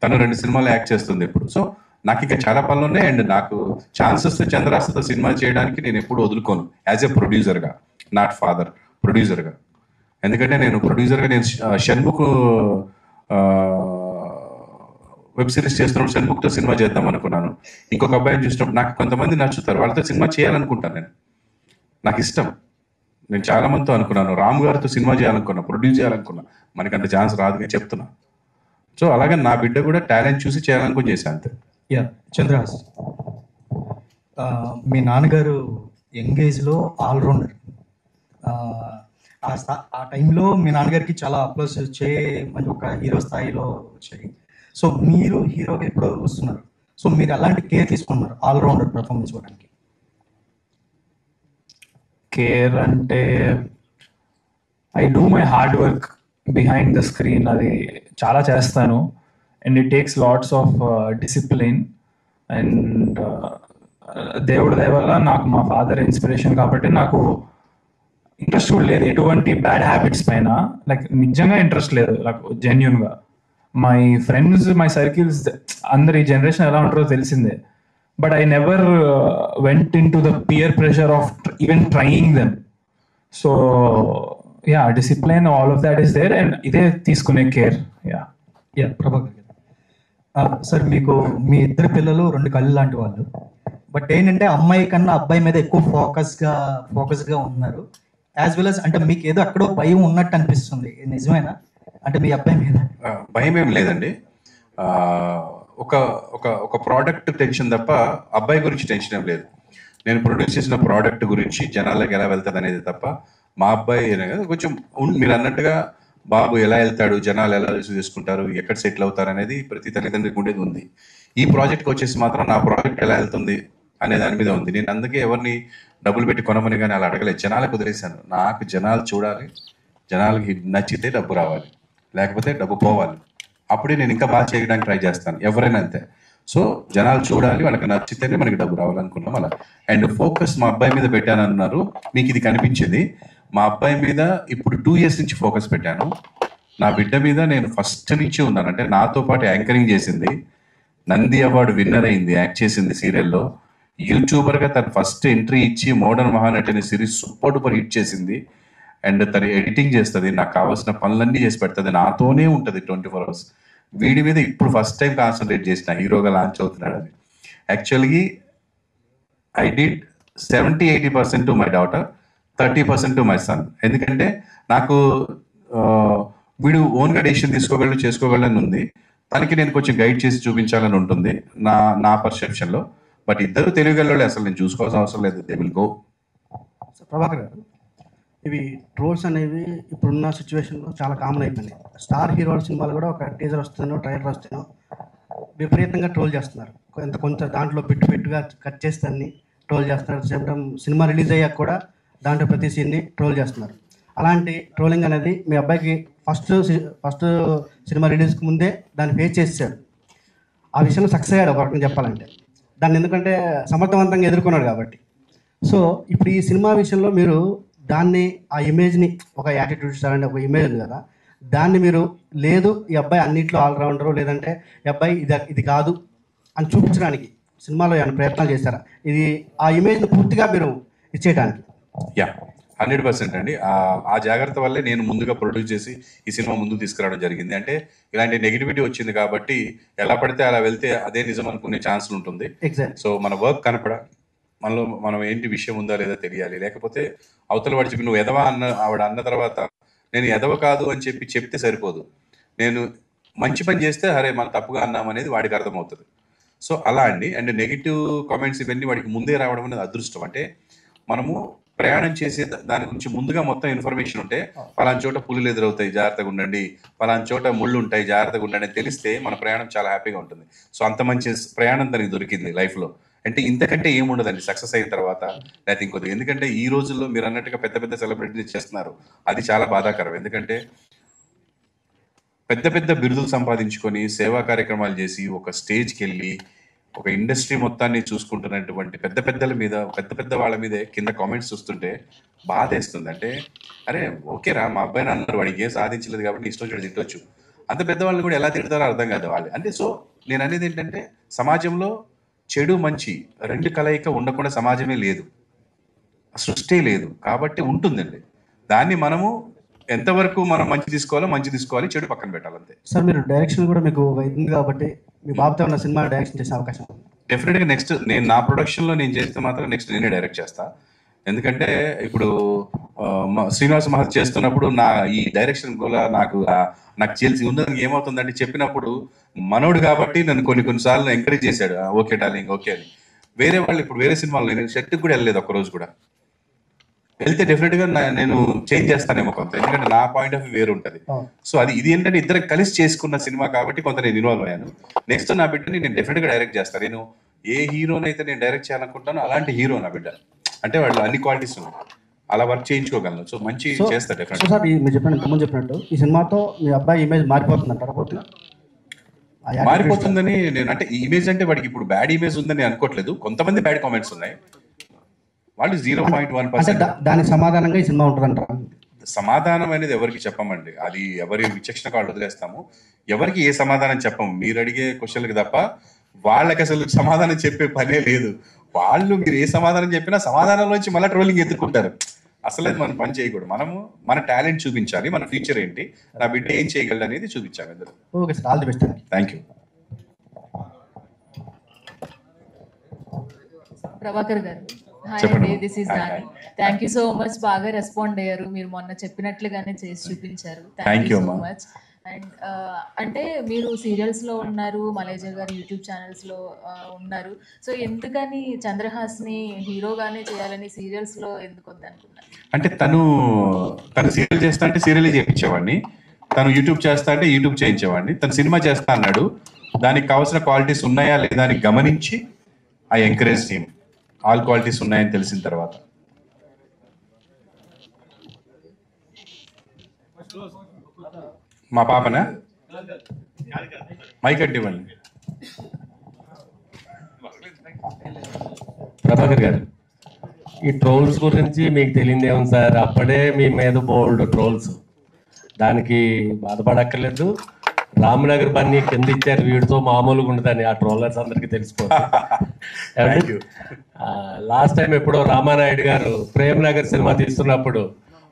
తను 2 సినిమాలు యాక్ట్ చేస్తుంది ఇప్పుడు. సో నాకు ఇంకా చాలా పనులు ఉన్నాయి. అండ్ నాకు ఛాన్స్ వస్తే చంద్రహాసతో సినిమా చేయడానికి నేను ఎప్పుడు వదులుకోను, యాజ్ ఎ ప్రొడ్యూసర్గా, నాట్ ఫాదర్, ప్రొడ్యూసర్గా. ఎందుకంటే నేను ప్రొడ్యూసర్గా నేను షణ్ముఖ్ వెబ్ సిరీస్ చేస్తున్నప్పుడు షణ్ముఖ్తో సినిమా చేద్దాం అనుకున్నాను. ఇంకొక అబ్బాయిని చూసినప్పుడు నాకు కొంతమంది నచ్చుతారు, వాళ్ళతో సినిమా చేయాలనుకుంటాను. నాకు ఇష్టం. నేను చాలా మందితో అనుకున్నాను, రామ్ గారితో సినిమా చేయాలనుకున్నా, ప్రొడ్యూస్ చేయాలనుకున్నా. మనకి అంత ఛాన్స్ రాదుగా చెప్తున్నా. సో అలాగే నా బిడ్డ కూడా టాలెంట్ చూసి చేయాలనుకుని చేశాను అంతే. యా చంద్రహాస్, మీ నాన్నగారు యంగ్ ఏజ్లో ఆల్రౌండర్. ఆ టైంలో మీ నాన్నగారికి చాలా అప్లోస్ వచ్చాయి, మంచి ఒక హీరో స్థాయిలో వచ్చాయి. సో మీరు హీరోగా ఎప్పుడు వస్తున్నారు, సో మీరు ఎలాంటి కేర్ తీసుకున్నారు ఆల్రౌండర్ పర్ఫార్మెన్స్ ఇవ్వడానికి? కేర్ అంటే I do my hard work behind the screen, అది చాలా చేస్తాను. And it takes lots of discipline and దేవుడి దయ వల్ల నాకు మా ఫాదర్ ఇన్స్పిరేషన్ కాబట్టి నాకు ఇంట్రెస్ట్ కూడా లేదు ఎటువంటి బ్యాడ్ హ్యాబిట్స్ పైన. లైక్ నిజంగా ఇంట్రెస్ట్ లేదు, లైక్ జెన్యున్గా. మై ఫ్రెండ్స్, మై సర్కిల్స్ అందరు ఈ జనరేషన్ ఎలా ఉంటారో తెలిసిందే. But I never went into the peer pressure of even trying them. So yeah, discipline all of that is there and ఇదే తీసుకునే కేర్. యా ప్రభాకర్ గారు, సార్ మీకు మీ ఇద్దరు పిల్లలు 2 కళ్ళు లాంటి వాళ్ళు. బట్ ఏంటంటే అమ్మాయి కన్నా అబ్బాయి మీద ఎక్కువ ఫోకస్గా ఉన్నారు. యాజ్ వెల్ as అంటే మీకు ఏదో అక్కడో భయం ఉన్నట్టు అనిపిస్తుంది, నిజమేనా? అంటే మీ అబ్బాయి మీద భయం ఏం లేదండి. ఒక ఒక ఒక ప్రోడక్ట్ టెన్షన్ తప్ప అబ్బాయి గురించి టెన్షన్ ఏం లేదు. నేను ప్రొడ్యూస్ చేసిన ప్రోడక్ట్ గురించి జనాలకు ఎలా వెళ్తుంది అనేది తప్ప మా అబ్బాయి కొంచెం మీరు అన్నట్టుగా బాబు ఎలా వెళ్తాడు, జనాలు ఎలా రిసీవ్ చేసుకుంటారు, ఎక్కడ సెటిల్ అవుతారు అనేది ప్రతి తల్లిదండ్రికి ఉండేది ఉంది. ఈ ప్రాజెక్ట్కి వచ్చేసి మాత్రం నా ప్రాజెక్ట్ ఎలా వెళ్తుంది అనే దాని మీద ఉంది. నేను అందుకే ఎవరిని డబ్బులు పెట్టి కొనమని కానీ అలా అడగలేదు, జనాలకు వదిలేశాను. నాకు జనాలు చూడాలి, జనాలకి నచ్చితే డబ్బు రావాలి, లేకపోతే డబ్బు పోవాలి. అప్పుడే నేను ఇంకా బాగా చేయడానికి ట్రై చేస్తాను, ఎవరైనా అంతే. సో జనాలు చూడాలి, వాళ్ళకి నచ్చితేనే మనకి డబ్బు రావాలనుకున్నాం అలా. అండ్ ఫోకస్ మా అబ్బాయి మీద పెట్టాను అన్నారు, మీకు ఇది కనిపించింది. మా అబ్బాయి మీద ఇప్పుడు 2 years నుంచి ఫోకస్ పెట్టాను. నా బిడ్డ మీద నేను ఫస్ట్ నుంచి ఉన్నాను. అంటే నాతో పాటు యాంకరింగ్ చేసింది, నంది అవార్డు విన్నర్ అయింది, యాక్ట్ చేసింది సీరియల్లో, యూట్యూబర్గా తను ఫస్ట్ ఎంట్రీ ఇచ్చి మోడర్న్ మహానటి అనే సిరీస్ సూపర్ డూపర్ హిట్ చేసింది. అండ్ తను ఎడిటింగ్ చేస్తుంది, నాకు కావాల్సిన పనులన్నీ చేసి పెడుతుంది, నాతోనే ఉంటుంది 24 hours. వీడి మీద ఇప్పుడు ఫస్ట్ టైం కాన్సన్ట్రేట్ చేసిన, హీరోగా లాంచ్ అవుతున్నాడు అని. యాక్చువల్గా I did 70-80% to my daughter, 30% to my son. ఎందుకంటే నాకు వీడు ఓన్గా డెసిషన్ తీసుకోగలడు, చేసుకోగలని ఉంది. తనకి నేను కొంచెం గైడ్ చేసి చూపించాలని ఉంటుంది నా పర్సెప్షన్లో. బట్ ఇద్దరు తెలియగలవాళ్ళు, అసలు నేను చూసుకోవాల్సిన అవసరం లేదు, దే విల్ గో. ప్రభాకర్ గారు, ఇవి ట్రోల్స్ అనేవి ఇప్పుడున్న సిచ్యువేషన్లో చాలా కామన్ అయిపోయినాయి. స్టార్ హీరోల సినిమాలు కూడా ఒక టీజర్ వస్తానో ట్రైలర్ వస్తానో విపరీతంగా ట్రోల్ చేస్తున్నారు. కొంచెం దాంట్లో పెట్టుగా కట్ చేసి దాన్ని ట్రోల్ చేస్తున్నారు. సేమ్ టైం సినిమా రిలీజ్ అయ్యాక కూడా దాంట్లో ప్రతి సీన్ని ట్రోల్ చేస్తున్నారు. అలాంటి ట్రోలింగ్ అనేది మీ అబ్బాయికి ఫస్ట్ సినిమా రిలీజ్కి ముందే దాన్ని ఫేస్ చేసాడు. ఆ విషయంలో సక్సెస్ అయ్యాడు ఒక రకంగా చెప్పాలంటే. దాన్ని ఎందుకంటే సమర్థవంతంగా ఎదుర్కొన్నాడు కాబట్టి. సో ఇప్పుడు ఈ సినిమా విషయంలో మీరు దాన్ని, ఆ ఇమేజ్ని, ఒక యాటిట్యూడ్ స్టార్ అంటే ఒక ఇమేజ్ ఉంది కదా, దాన్ని మీరు లేదు ఈ అబ్బాయి అన్నింటిలో ఆల్రౌండరు, లేదంటే ఈ అబ్బాయి ఇది కాదు అని చూపించడానికి సినిమాలో ఏమైనా ప్రయత్నాలు చేశారా? ఇది ఆ ఇమేజ్ని పూర్తిగా మీరు ఇచ్చేయడానికి. యా, 100% అండి. ఆ జాగ్రత్త వల్లే నేను ముందుగా ప్రొడ్యూస్ చేసి ఈ సినిమా ముందుకు తీసుకురావడం జరిగింది. అంటే ఇలాంటి నెగిటివిటీ వచ్చింది కాబట్టి ఎలా పడితే అలా వెళ్తే అదే నిజం అనుకునే ఛాన్సులు ఉంటుంది. సో మన వర్క్ కనపడాలి, మనలో మనం ఏంటి విషయం ఉందా లేదా తెలియాలి. లేకపోతే అవతల వాడు చెప్పి నువ్వు ఎదవా ఆవిడ అన్న తర్వాత నేను ఎదవ కాదు అని చెప్తే సరిపోదు. నేను మంచి పని చేస్తే అరే మనం తప్పుగా అన్నాం అనేది వాడికి అర్థమవుతుంది. సో అలా అండి. అండ్ నెగిటివ్ కామెంట్స్ ఇవన్నీ వాడికి ముందే రావడం అనేది అదృష్టం. అంటే మనము ప్రయాణం చేసే దాని గురించి ముందుగా మొత్తం ఇన్ఫర్మేషన్ ఉంటే, పలానా చోట పులులు ఎదురవుతాయి జాగ్రత్తగా ఉండండి, పలానా చోట ముళ్ళు ఉంటాయి జాగ్రత్తగా ఉండండి అని తెలిస్తే మన ప్రయాణం చాలా హ్యాపీగా ఉంటుంది. సో అంత మంచి ప్రయాణం తనకి దొరికింది లైఫ్లో. అంటే ఇంతకంటే ఏముండదండి సక్సెస్ అయిన తర్వాత, లేకపోతే ఇంకొద్ది. ఎందుకంటే ఈ రోజుల్లో మీరు అన్నట్టుగా పెద్ద పెద్ద సెలబ్రిటీలు చేస్తున్నారు, అది చాలా బాధాకరం. ఎందుకంటే పెద్ద పెద్ద బిరుదులు సంపాదించుకొని సేవా కార్యక్రమాలు చేసి ఒక స్టేజ్కి వెళ్ళి ఒక ఇండస్ట్రీ మొత్తాన్ని చూసుకుంటున్నటువంటి పెద్ద పెద్ద వాళ్ళ మీదే కింద కామెంట్స్ చూస్తుంటే బాధ వేస్తుంది. అంటే అరే ఓకేరా మా అబ్బాయిని అన్నారు, వాడికి ఏం సాధించలేదు కాబట్టి ఇష్టం వచ్చి తిట్టవచ్చు. అంత పెద్దవాళ్ళని కూడా ఎలా తిడతారో అర్థం కాదు వాళ్ళు. అంటే సో నేను అనేది ఏంటంటే సమాజంలో చెడు మంచి 2 కలయిక ఉండకుండా సమాజమే లేదు, సృష్టి లేదు. కాబట్టి ఉంటుందండి, దాన్ని మనము ఎంతవరకు మనం మంచి తీసుకోవాలి, చెడు పక్కన పెట్టాలంతే. సార్ మీరు డైరెక్షన్ కూడా మీకు ఉంది కాబట్టి మీ బాబుతో ఉన్న సినిమా డైరెక్షన్ చేసే అవకాశం డెఫినెట్గా నెక్స్ట్ నేను నా ప్రొడక్షన్లో నేను చేస్తే మాత్రం నెక్స్ట్ నేనే డైరెక్ట్ చేస్తా. ఎందుకంటే ఇప్పుడు శ్రీనివాస మహర్షి చేస్తున్నప్పుడు నా ఈ డైరెక్షన్ కూడా నాకు తెలిసి ఉన్నది ఏమవుతుందంటే చెప్పినప్పుడు మనోడు కాబట్టి నన్ను కొన్నిసార్లు ఎంకరేజ్ చేశాడు, ఓకే డార్లింగ్ ఓకే అని. వేరే వాళ్ళు ఇప్పుడు వేరే సినిమాలు నేను షెట్కి కూడా వెళ్ళలేదు ఒక్కరోజు కూడా. వెళ్తే డెఫినెట్గా నేను చేంజ్ చేస్తానేమో కొంత, ఎందుకంటే నా పాయింట్ ఆఫ్ వ్యూ వేరు ఉంటుంది. సో ఇది ఏంటంటే ఇద్దరం కలిసి చేసుకున్న సినిమా కాబట్టి కొంత నేను ఇన్వాల్వ్ అయ్యాను. నెక్స్ట్ నా బిడ్డని నేను డెఫినెట్గా డైరెక్ట్ చేస్తాను. నేను ఏ హీరోనైతే నేను డైరెక్ట్ చేయాలనుకుంటానో అలాంటి హీరో నా బిడ్డ. అంటే వాళ్ళు అన్ని క్వాలిటీస్ ఉన్నాయి, అలా వర్క్ చేయించుకోగలను. సో మంచి చేస్తారు డెఫినెట్. సార్ మీరు చెప్పినట్టు ఇంతకుముందు చెప్పినట్టు ఈ సినిమాతో మీ అబ్బాయి ఇమేజ్ మారిపోతుంది అంటారా? మారిపోతుందని నేను అంటే ఇమేజ్ అంటే వాడికి ఇప్పుడు బ్యాడ్ ఇమేజ్ ఉందని అనుకోవట్లేదు. కొంతమంది బ్యాడ్ కామెంట్స్ ఉన్నాయి, వాళ్ళు 0.1%. దానికి సమాధానంగా ఈ సినిమా ఉంటుందంటారా? సమాధానం అనేది ఎవరికి చెప్పమండి, అది ఎవరి విచక్షణ వాళ్ళు వదిలేస్తాము. ఎవరికి ఏ సమాధానం చెప్పము, మీరు అడిగే క్వశ్చన్లకు తప్ప వాళ్ళకి అసలు సమాధానం చెప్పే పనే లేదు. వాళ్ళు మీరు ఏ సమాధానం చెప్పినా సమాధానంలోంచి మళ్ళీ ట్రోలింగ్ ఎత్తుకుంటారు. అసలు అది మనం పని చేయకూడదు. మనము మన టాలెంట్ చూపించాలి, మన ఫ్యూచర్ ఏంటి, నా బిడ్డ ఏం చేయగలడు అనేది చూపించాలి అందరూ. Okay sir, all the best. Thank you. Prabhakar గారు, హాయ్ చెప్పండి. అండి, this is Nani. Thank you so much, బాగా రెస్పాండ్ అయ్యారు. మీరు మొన్న చెప్పినట్లుగానే చేసి చూపించారు. Thank you so much. And అంటే మీరు సీరియల్స్లో ఉన్నారు, మలేజా గారు యూట్యూబ్ ఛానల్స్లో ఉన్నారు. సో ఎందుకని చంద్రహాస్ని హీరోగానే చేయాలని సీరియల్స్లో ఎందుకు వద్దనుకున్నారు? అంటే తను సీరియల్ చేస్తా అంటే సీరియలే చేయించేవాడిని, తను యూట్యూబ్ చేస్తా అంటే యూట్యూబ్ చేయించేవాడిని. తను సినిమా చేస్తా అన్నాడు, దానికి కావాల్సిన క్వాలిటీస్ ఉన్నాయా లేదా అని గమనించి I encourage him. All qualities ఉన్నాయని తెలిసిన తర్వాత. మా పాపనా మైక్ అడ్డివ్వండి. ప్రభాకర్ గారు, ఈ ట్రోల్స్ గురించి మీకు తెలియదు ఏమో సార్, అప్పుడే మీ మీద బోల్డ్ ట్రోల్స్, దానికి బాధపడక్కర్లేదు. రామనగర్ బన్నీ కింద ఇచ్చారు, వీడితో మామూలుగా ఉండదని ఆ ట్రోలర్స్ అందరికీ తెలిసిపోతుంది. లాస్ట్ టైం ఎప్పుడో రామానాయుడు గారు ప్రేమ్ నగర్ సినిమా తీస్తున్నప్పుడు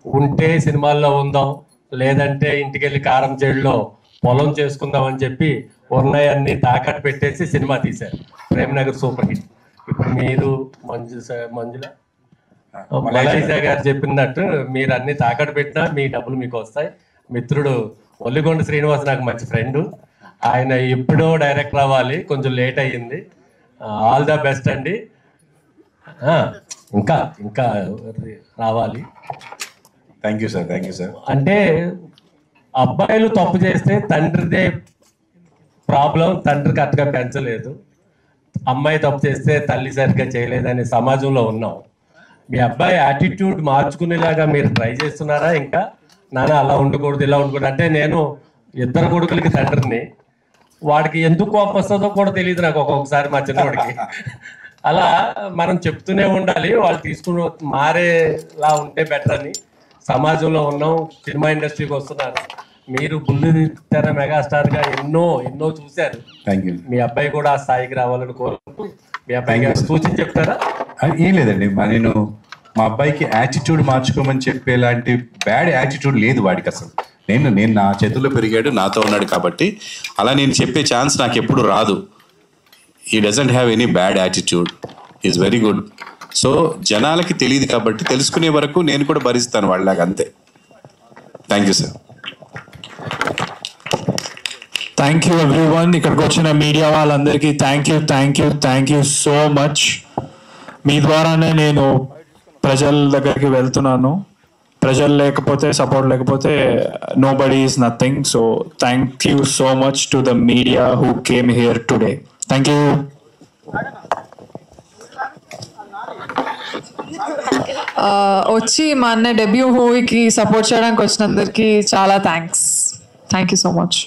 ఉంటే సినిమాల్లో ఉందాం, లేదంటే ఇంటికెళ్ళి కారం చెడులో పొలం చేసుకుందాం అని చెప్పి ఉన్నాయన్ని తాకట్టు పెట్టేసి సినిమా తీశారు. Prem Nagar super hit. ఇప్పుడు మీరు మంజుల మలైజా గారు చెప్పినట్టు మీరు అన్ని తాకట్టు పెట్టినా మీ డబ్బులు మీకు వస్తాయి. మిత్రుడు ఒల్లిగొండ శ్రీనివాస్ నాకు మంచి ఫ్రెండ్, ఆయన ఎప్పుడో డైరెక్టర్ అవ్వాలి, కొంచెం లేట్ అయ్యింది. ఆల్ ద బెస్ట్ అండి. ఇంకా ఇంకా రావాలి. Thank you sir, thank you sir. అంటే అబ్బాయిలు తప్పు చేస్తే తండ్రిదే ప్రాబ్లం, తండ్రి కరెక్ట్గా పెంచలేదు. అమ్మాయి తప్పు చేస్తే తల్లి సరిగ్గా చేయలేదనే సమాజంలో ఉన్నాం. మీ అబ్బాయి యాటిట్యూడ్ మార్చుకునేలాగా మీరు ట్రై చేస్తున్నారా? ఇంకా నాన్న అలా ఉండకూడదు, ఇలా ఉండకూడదు అంటే, నేను ఇద్దరు కొడుకులకి తండ్రిని, వాడికి ఎందుకు కోపం వస్తుందో కూడా తెలియదు నాకు ఒక్కొక్కసారి మా చిన్నవాడికి. అలా మనం చెప్తూనే ఉండాలి, వాళ్ళు తీసుకుని మారేలా ఉంటే బెటర్ అని. సమాజంలో ఉన్నాం, సినిమా ఇండస్ట్రీకి వస్తున్నారు. మీరు బుల్లితెర మెగాస్టార్గా ఎన్నో ఎన్నో చూశారు. మీ అబ్బాయి కూడా ఆ స్థాయికి రావాలని కోరుకుంటూ మీ అబ్బాయికి సూచన చెప్తారా? ఏం లేదండి, నేను మా అబ్బాయికి యాటిట్యూడ్ మార్చుకోమని చెప్పేలాంటి బ్యాడ్ యాటిట్యూడ్ లేదు వాడికి అసలు. నేను నా చేతుల్లో పెరిగాడు, నాతో ఉన్నాడు కాబట్టి అలా నేను చెప్పే ఛాన్స్ నాకు ఎప్పుడు రాదు. He doesn't have any bad attitude, is very good. So జనాలకి తెలియదు కాబట్టి తెలుసుకునే వరకు నేను కూడా భరిస్తాను వాళ్ళలాగా, అంతే. Thank you sir. Thank you everyone. ఇక్కడికి వచ్చిన మీడియా వాళ్ళందరికీ థ్యాంక్ యూ సో మచ్. మీ ద్వారానే నేను ప్రజల దగ్గరికి వెళ్తున్నాను. ప్రజలు లేకపోతే, సపోర్ట్ లేకపోతే nobody is nothing. So thank you so much to the media who came here today. Thank you. వచ్చి మా అన్న డెబ్యూ మూవీకి సపోర్ట్ చేయడానికి వచ్చినందరికీ చాలా థ్యాంక్ యూ సో మచ్.